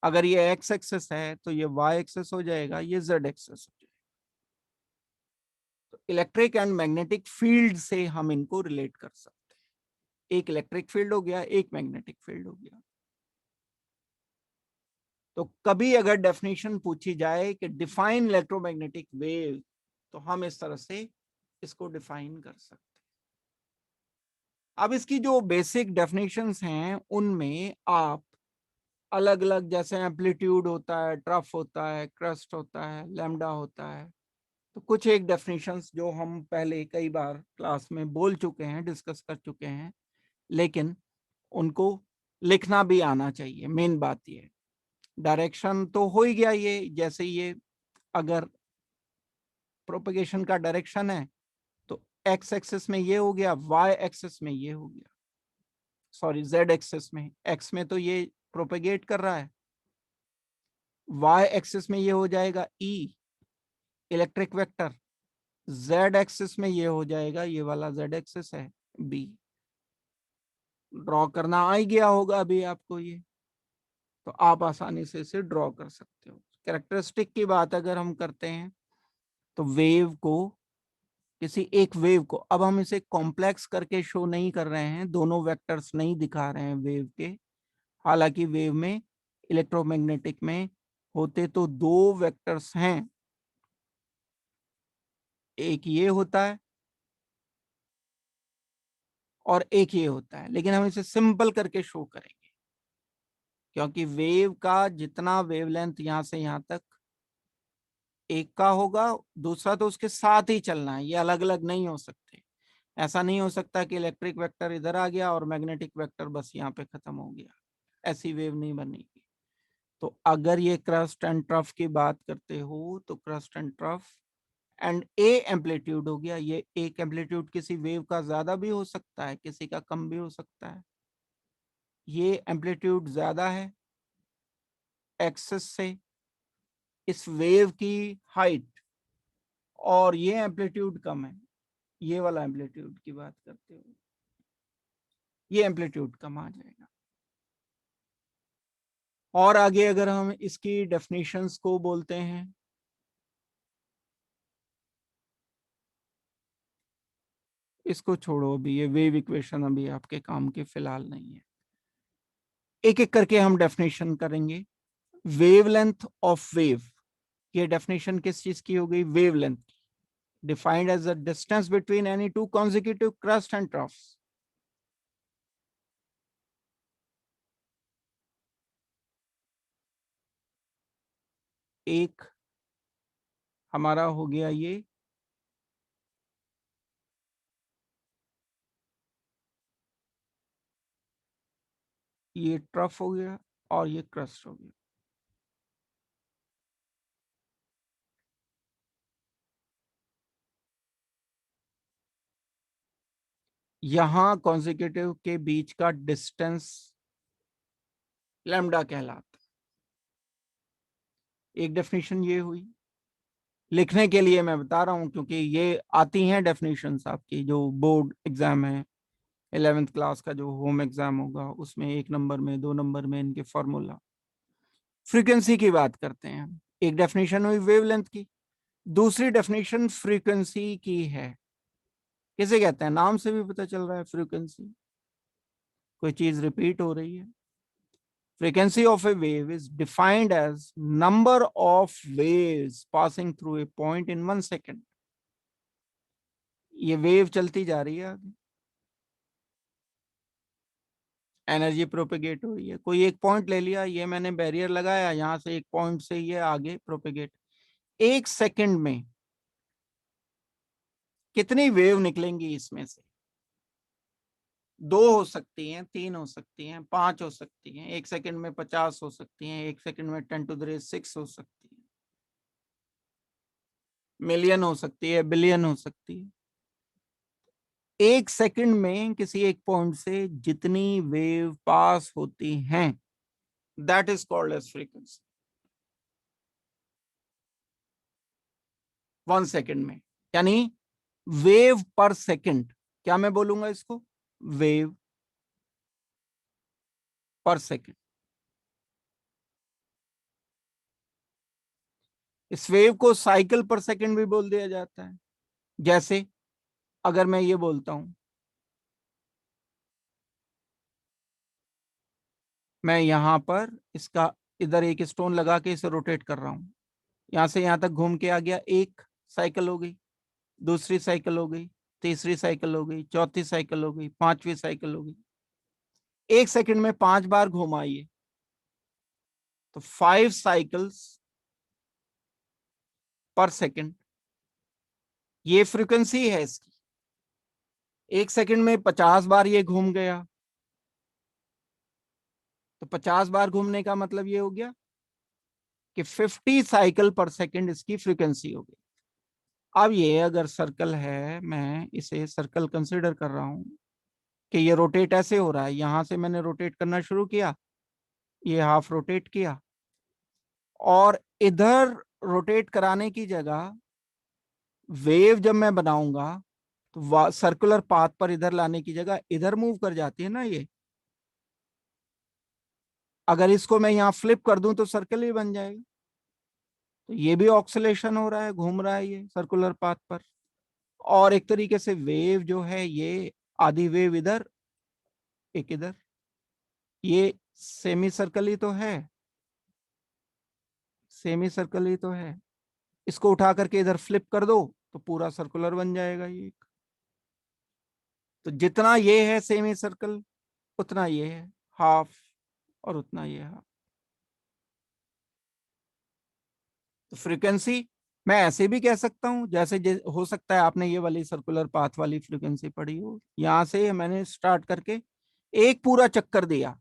S1: अगर ये एक्स एक्सेस है तो ये वाई एक्सेस हो जाएगा, ये जेड एक्सेस हो जाएगा। तो इलेक्ट्रिक एंड मैग्नेटिक फील्ड से हम इनको रिलेट कर सकते हैं। एक इलेक्ट्रिक फील्ड हो गया, एक मैग्नेटिक फील्ड हो गया। तो कभी अगर डेफिनेशन पूछी जाए कि डिफाइन इलेक्ट्रोमैग्नेटिक वेव, तो हम इस तरह से इसको डिफाइन कर सकते हैं। अब इसकी जो बेसिक डेफिनेशंस हैं उनमें आप अलग अलग, जैसे एम्पलीट्यूड होता है, ट्रफ होता है, क्रस्ट होता है, लैम्डा होता है, तो कुछ एक डेफिनेशंस जो हम पहले कई बार क्लास में बोल चुके हैं, डिस्कस कर चुके हैं, लेकिन उनको लिखना भी आना चाहिए। मेन बात ये, डायरेक्शन तो हो ही गया, ये जैसे ये अगर प्रोपेगेशन का डायरेक्शन है तो एक्स एक्सिस में ये हो गया, वाई एक्सिस में ये हो गया, सॉरी जेड एक्सिस में, एक्स में तो ये प्रोपेगेट कर रहा है, वाई एक्सिस में ये हो जाएगा ई इलेक्ट्रिक वेक्टर, जेड एक्सिस में ये हो जाएगा, ये वाला जेड एक्सिस है बी। ड्रॉ करना आ ही गया होगा अभी आपको ये, तो आप आसानी से इसे ड्रॉ कर सकते हो। कैरेक्टरिस्टिक की बात अगर हम करते हैं तो वेव को, किसी एक वेव को, अब हम इसे कॉम्प्लेक्स करके शो नहीं कर रहे हैं, दोनों वेक्टर्स नहीं दिखा रहे हैं वेव के। हालांकि वेव में, इलेक्ट्रोमैग्नेटिक में होते तो दो वेक्टर्स हैं, एक ये होता है और एक ये होता है, लेकिन हम इसे सिंपल करके शो करेंगे, क्योंकि वेव का जितना वेवलेंथ यहां से यहां तक एक का होगा, दूसरा तो उसके साथ ही चलना है, ये अलग अलग नहीं हो सकते। ऐसा नहीं हो सकता कि इलेक्ट्रिक वेक्टर इधर आ गया और मैग्नेटिक वेक्टर बस यहाँ पे खत्म हो गया, ऐसी वेव नहीं बनेगी। तो अगर ये क्रस्ट एंड ट्रफ की बात करते हो तो crust and trough and A amplitude हो गया। ये एक एम्पलीट्यूड किसी वेव का ज्यादा भी हो सकता है, किसी का कम भी हो सकता है। ये एम्पलीट्यूड ज्यादा है एक्सिस से इस वेव की हाइट, और ये एम्पलीट्यूड कम है, ये वाला एम्पलीट्यूड की बात करते हो, ये एम्पलीट्यूड कम आ जाएगा। और आगे अगर हम इसकी डेफिनेशंस को बोलते हैं, इसको छोड़ो अभी, ये वेव इक्वेशन अभी आपके काम के फिलहाल नहीं है। एक एक करके हम डेफिनेशन करेंगे। वेवलेंथ ऑफ वेव, ये डेफिनेशन किस चीज की हो गई, wavelength, defined as the distance between any two consecutive crest and troughs. एक हमारा हो गया ये ट्रफ हो गया और ये क्रस्ट हो गया। यहां कॉन्जिक्यूटिव के बीच का डिस्टेंस लैम्डा कहलाता है। एक डेफिनेशन ये हुई। लिखने के लिए मैं बता रहा हूं क्योंकि ये आती हैं डेफिनेशंस आपकी जो बोर्ड एग्जाम है, 11th क्लास का जो होम एग्जाम होगा उसमें 1 नंबर में 2 नंबर में इनके फॉर्मूला। फ्रीक्वेंसी की बात करते हैं। एक डेफिनेशन हुई वेवलेंथ की, दूसरी डेफिनेशन फ्रीक्वेंसी की है। किसे कहते हैं? नाम से भी पता चल रहा है फ्रीक्वेंसी, कोई चीज रिपीट हो रही है। Frequency of a wave is defined as number of waves passing through a point in 1 second. ये वेव चलती जा रही है आगे, एनर्जी प्रोपेगेट हो रही है। कोई एक पॉइंट ले लिया, ये मैंने बैरियर लगाया, यहां से एक पॉइंट से ये आगे प्रोपेगेट। 1 सेकंड में कितनी वेव निकलेंगी इसमें से? 2 हो सकती हैं, 3 हो सकती हैं, 5 हो सकती हैं, 1 सेकंड में 50 हो सकती हैं, 1 सेकंड में 10⁻⁶ हो सकती है, मिलियन हो सकती है, बिलियन हो सकती है। 1 सेकंड में किसी एक पॉइंट से जितनी वेव पास होती हैं, that is called as frequency. 1 second में, यानी वेव पर सेकंड। क्या मैं बोलूंगा इसको? वेव पर सेकंड। इस वेव को साइकिल पर सेकंड भी बोल दिया जाता है। जैसे अगर मैं ये बोलता हूं, मैं यहां पर इसका इधर एक स्टोन लगा के इसे रोटेट कर रहा हूं, यहां से यहां तक घूम के आ गया, एक साइकिल हो गई, दूसरी साइकिल हो गई, तीसरी साइकिल हो गई, चौथी साइकिल हो गई, पांचवी साइकिल हो गई। 1 सेकंड में 5 बार घुमाइए तो 5 साइकिल्स पर सेकंड, ये फ्रीक्वेंसी है इसकी। 1 सेकंड में 50 बार ये घूम गया, तो 50 बार घूमने का मतलब ये हो गया कि 50 साइकिल पर सेकंड इसकी फ्रीक्वेंसी हो गई। अब ये अगर सर्कल है, मैं इसे सर्कल कंसिडर कर रहा हूं कि ये रोटेट ऐसे हो रहा है, यहां से मैंने रोटेट करना शुरू किया, ये हाफ रोटेट किया, और इधर रोटेट कराने की जगह वेव जब मैं बनाऊंगा तो सर्कुलर पाथ पर इधर लाने की जगह इधर मूव कर जाती है ना ये। अगर इसको मैं यहाँ फ्लिप कर दूं तो सर्कल ही बन जाएगा। तो ये भी ऑक्सीलेशन हो रहा है, घूम रहा है ये सर्कुलर पाथ पर। और एक तरीके से वेव जो है ये आधी वेव इधर, एक इधर, ये सेमी सर्कल ही तो है, सेमी सर्कल ही तो है। इसको उठा करके इधर फ्लिप कर दो तो पूरा सर्कुलर बन जाएगा ये एक। तो जितना ये है सेमी सर्कल, उतना ये है हाफ, और उतना ये हाफ। तो फ्रीक्वेंसी मैं ऐसे भी कह सकता हूं, जैसे हो सकता है आपने ये वाली सर्कुलर पाथ वाली फ्रीक्वेंसी पढ़ी हो, यहां से मैंने स्टार्ट करके एक पूरा चक्कर दिया,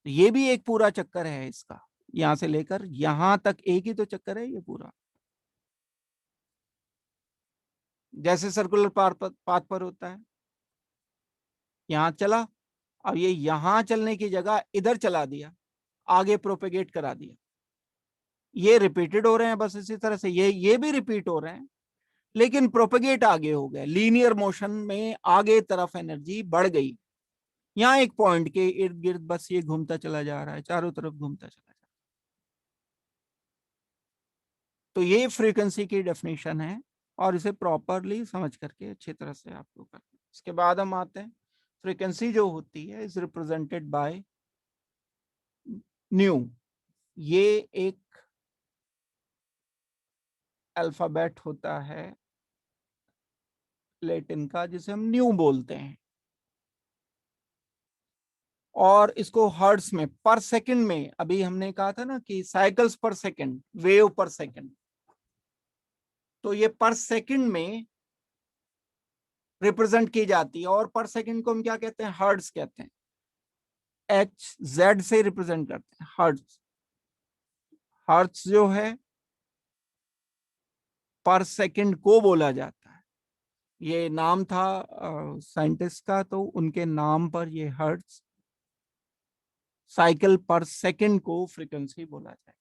S1: ये भी एक पूरा चक्कर है इसका, यहां से लेकर यहां तक एक ही तो चक्कर है ये पूरा। जैसे सर्कुलर पाथ पर होता है, यहां चला, अब ये यहां चलने की जगह इधर चला दिया, आगे प्रोपेगेट करा दिया। ये रिपीटेड हो रहे हैं बस इसी तरह से, ये भी रिपीट हो रहे हैं, लेकिन प्रोपेगेट आगे हो गए, लीनियर मोशन में आगे तरफ एनर्जी बढ़ गई। यहाँ एक पॉइंट के इर्द गिर्द बस ये घूमता चला जा रहा है, चारों तरफ घूमता चला जा रहा है। तो ये फ्रीक्वेंसी की डेफिनेशन है, और इसे प्रॉपरली समझ करके अच्छी तरह से आपको करना है। इसके बाद हम आते हैं, फ्रीक्वेंसी जो होती है इज रिप्रेजेंटेड बाय न्यू। ये एक अल्फाबेट होता है लैटिन का जिसे हम न्यू बोलते हैं। और इसको हर्ट्स में पर सेकंड में, अभी हमने कहा था ना कि साइकिल्स पर सेकंड, वेव पर सेकंड, तो ये पर सेकंड में रिप्रेजेंट की जाती है। और पर सेकंड को हम क्या कहते हैं? हर्ट्स कहते हैं। एच जेड से रिप्रेजेंट करते हैं हर्ट्स। हर्ट्स जो है पर सेकंड को बोला जाता है। ये नाम था साइंटिस्ट का, तो उनके नाम पर ये हर्ट्स साइकिल पर सेकंड को फ्रीक्वेंसी बोला जाए।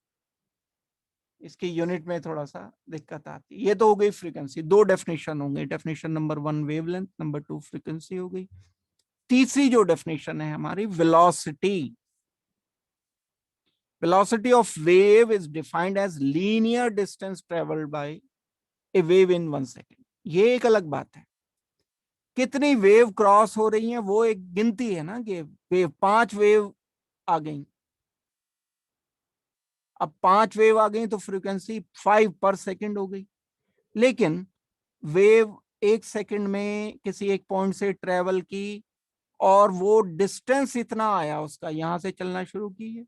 S1: इसकी यूनिट में थोड़ा सा दिक्कत आती है। ये तो हो गई फ्रीक्वेंसी, दो डेफिनेशन होंगे। Definition number 1 wavelength, number 2 frequency हो गई। तीसरी जो डेफिनेशन है हमारी velocity. Velocity of wave is defined as linear distance travelled by a wave in 1 second. ये एक अलग बात है। कितनी वेव क्रॉस हो रही है वो एक गिनती है ना, कि वेव 5 वेव आ गई। अब 5 वेव आ गई तो फ्रीक्वेंसी 5 पर सेकंड हो गई। लेकिन वेव 1 सेकंड में किसी एक पॉइंट से ट्रेवल की, और वो डिस्टेंस इतना आया उसका, यहां से चलना शुरू की है,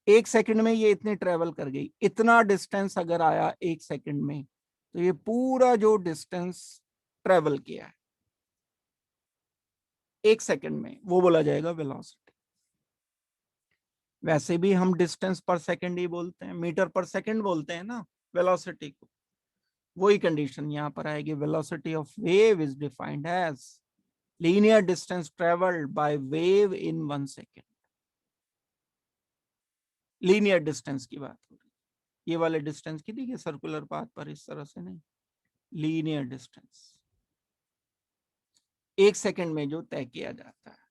S1: 1 सेकंड में ये इतनी ट्रेवल कर गई। इतना डिस्टेंस अगर आया 1 सेकंड में, तो ये पूरा जो डिस्टेंस ट्रेवल किया है 1 सेकंड में, वो बोला जाएगा वेलोसिटी। वैसे भी हम डिस्टेंस पर सेकंड ही बोलते हैं, मीटर पर सेकंड बोलते हैं ना वेलोसिटी को। वही कंडीशन यहां पर आएगी। Velocity of wave is defined as linear distance travelled by wave in 1 second. Linear distance की बात हो रही है, ये वाले डिस्टेंस की, देखिए सर्कुलर पाथ पर इस तरह से नहीं, लीनियर डिस्टेंस 1 सेकंड में जो तय किया जाता है।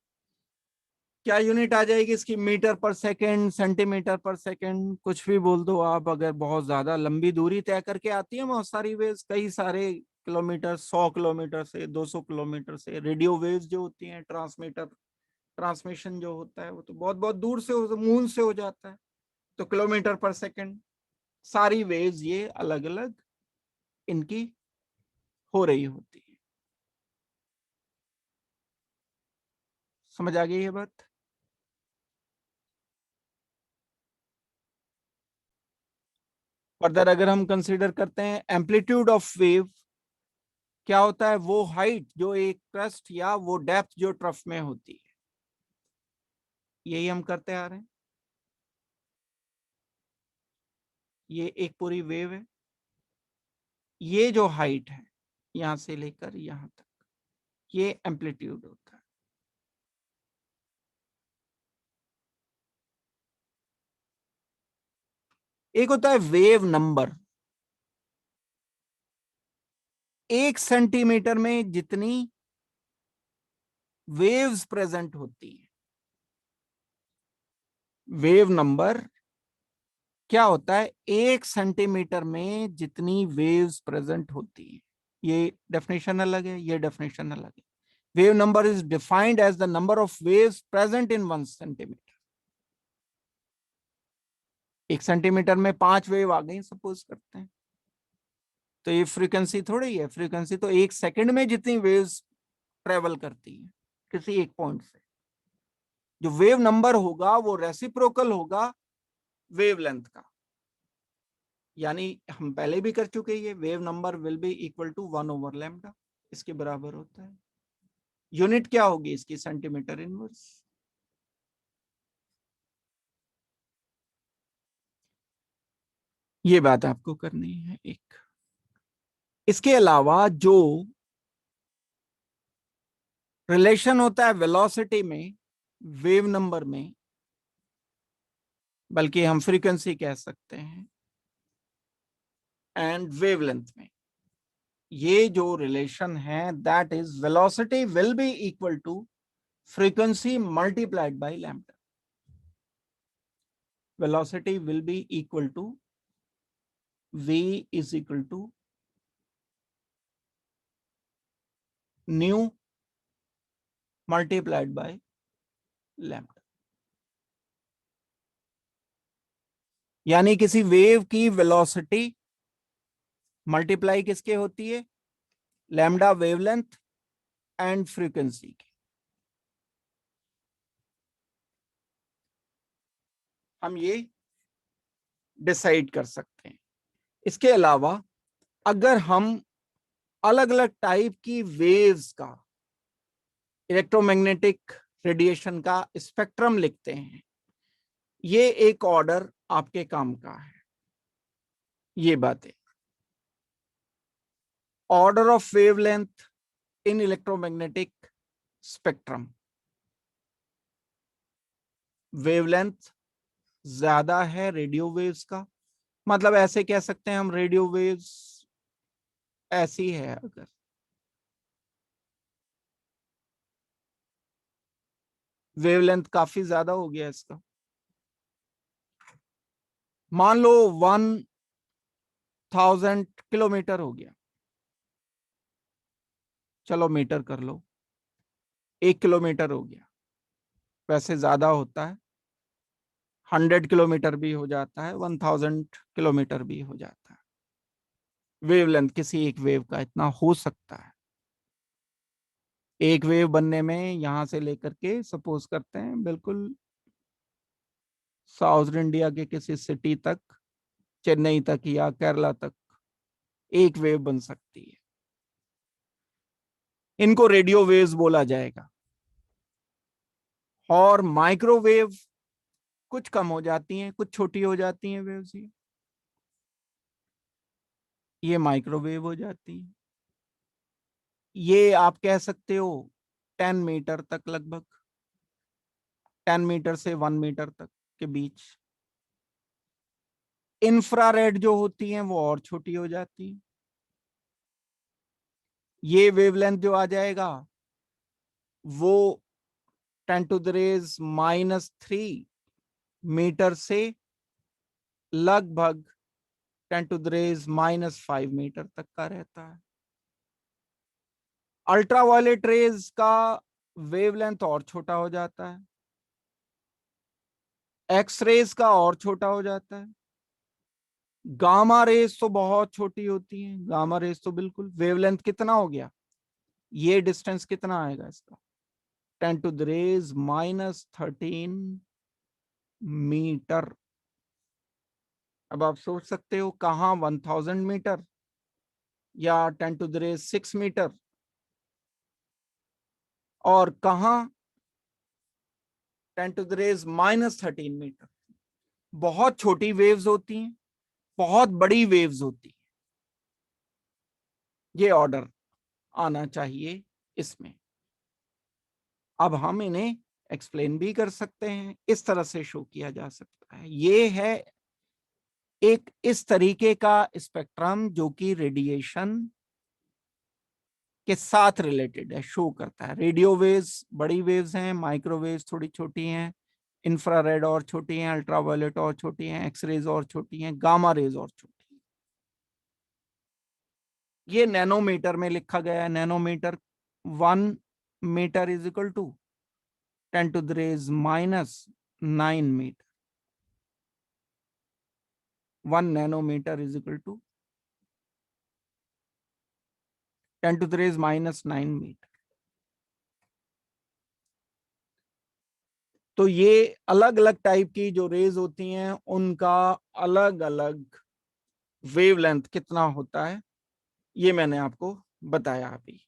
S1: क्या यूनिट आ जाएगी इसकी? मीटर पर सेकंड, सेंटीमीटर पर सेकंड, कुछ भी बोल दो आप। अगर बहुत ज्यादा लंबी दूरी तय करके आती है बहुत सारी वेव्स, कई सारे किलोमीटर, 100 किलोमीटर से 200 किलोमीटर से, रेडियो वेव्स जो होती हैं, ट्रांसमीटर ट्रांसमिशन जो होता है वो तो बहुत बहुत दूर से मून से हो जाता है, तो किलोमीटर पर सेकंड। सारी वेव्स ये अलग अलग इनकी हो रही होती है। समझ आ गई ये बात? फर्दर अगर हम कंसीडर करते हैं एम्पलीट्यूड ऑफ वेव, क्या होता है? वो हाइट जो एक क्रस्ट या वो डेप्थ जो ट्रफ में होती है, यही हम करते आ रहे हैं। ये एक पूरी वेव है, ये जो हाइट है यहां से लेकर यहां तक, ये एम्पलीट्यूड होता है। एक होता है वेव नंबर। 1 सेंटीमीटर में जितनी वेव्स प्रेजेंट होती है, वेव नंबर क्या होता है? 1 सेंटीमीटर में जितनी वेव्स प्रेजेंट होती है। ये डेफिनेशन अलग है, ये डेफिनेशन अलग है। Wave number is defined as the number of waves present in 1 centimetre. 1 centimetre में 5 वेव आ गई सपोज करते हैं, तो ये फ्रीक्वेंसी थोड़ी है। फ्रीक्वेंसी तो 1 सेकंड में जितनी वेव्स ट्रेवल करती है किसी एक पॉइंट से, जो वेव नंबर होगा वो रेसिप्रोकल होगा वेवलेंथ का। यानी हम पहले भी कर चुके हैं, wave number will be equal to 1/लैम्डा, इसके बराबर होता है। यूनिट क्या होगी इसकी? Centimetre inverse. ये बात आपको करनी है एक। इसके अलावा जो रिलेशन होता है वेलोसिटी में, वेव नंबर में, बल्कि हम फ्रीक्वेंसी कह सकते हैं, एंड वेवलेंथ में, ये जो रिलेशन है that is velocity will be equal to frequency multiplied by lambda. Velocity will be equal to v is equal to nu multiplied by lambda. यानी किसी वेव की वेलोसिटी मल्टीप्लाई किसके होती है? लैम्डा वेवलेंथ एंड फ्रीक्वेंसी की। हम ये decide कर सकते हैं। इसके अलावा अगर हम अलग अलग टाइप की वेव्स का, इलेक्ट्रोमैग्नेटिक रेडिएशन का स्पेक्ट्रम लिखते हैं, ये एक ऑर्डर आपके काम का है। ये बातें, order of wavelength in electromagnetic spectrum. Wavelength ज्यादा है रेडियो वेव्स का, मतलब ऐसे कह सकते हैं हम, रेडियो वेव्स ऐसी है, अगर वेवलेंथ काफी ज्यादा हो गया इसका, मान लो 1000 किलोमीटर हो गया, चलो मीटर कर लो, 1 किलोमीटर हो गया, वैसे ज्यादा होता है, 100 किलोमीटर भी हो जाता है, 1000 किलोमीटर भी हो जाता है। वेवलेंथ किसी एक वेव का इतना हो सकता है। एक वेव बनने में यहां से लेकर के, सपोज करते हैं बिल्कुल साउथ इंडिया के किसी सिटी तक, चेन्नई तक या केरला तक एक वेव बन सकती है। इनको रेडियो वेव्स बोला जाएगा। और माइक्रोवेव कुछ कम हो जाती हैं, कुछ छोटी हो जाती हैं वेव्स, ये माइक्रोवेव हो जाती है। ये आप कह सकते हो 10 मीटर तक, लगभग 10 मीटर से 1 मीटर तक के बीच। इंफ्रारेड जो होती हैं वो और छोटी हो जाती है। ये वेवलेंथ जो आ जाएगा वो 10⁻³ मीटर से लगभग 10⁻⁻5 मीटर तक का रहता है। अल्ट्रावायलेट रेज का वेवलेंथ और छोटा हो जाता है, एक्स रेज का और छोटा हो जाता है, गामा रेज तो बहुत छोटी होती है, गामा रेज तो बिल्कुल। वेवलेंथ कितना हो गया, ये डिस्टेंस कितना आएगा इसका, 10⁻13 मीटर। अब आप सोच सकते हो कहाँ 1000 मीटर या 10⁻6 मीटर, और कहाँ 10⁻13 मीटर। बहुत छोटी वेव्स होती हैं, बहुत बड़ी वेव्स होती हैं। ये ऑर्डर आना चाहिए इसमें। अब हम इन्हें एक्सप्लेन भी कर सकते हैं, इस तरह से शो किया जा सकता है। ये है एक इस तरीके का स्पेक्ट्रम जो कि रेडिएशन के साथ रिलेटेड है, शो करता है। रेडियो वेव्स बड़ी वेव्स हैं, माइक्रोवेव्स थोड़ी छोटी हैं, इंफ्रारेड और छोटी हैं, अल्ट्रावायलेट और छोटी हैं, एक्सरेज और छोटी हैं, गामा रेज और छोटी हैं। ये नैनोमीटर में लिखा गया है। Nanometre, 1 metre is equal to 10⁻⁹मीटर। 1 नैनोमीटर इज इक्वल टू 10⁻⁹मीटर। तो ये अलग अलग टाइप की जो रेज होती हैं उनका अलग अलग वेवलेंथ कितना होता है, ये मैंने आपको बताया अभी।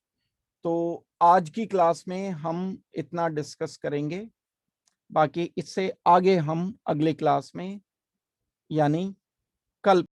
S1: तो आज की क्लास में हम इतना डिस्कस करेंगे, बाकी इससे आगे हम अगले क्लास में, यानी कल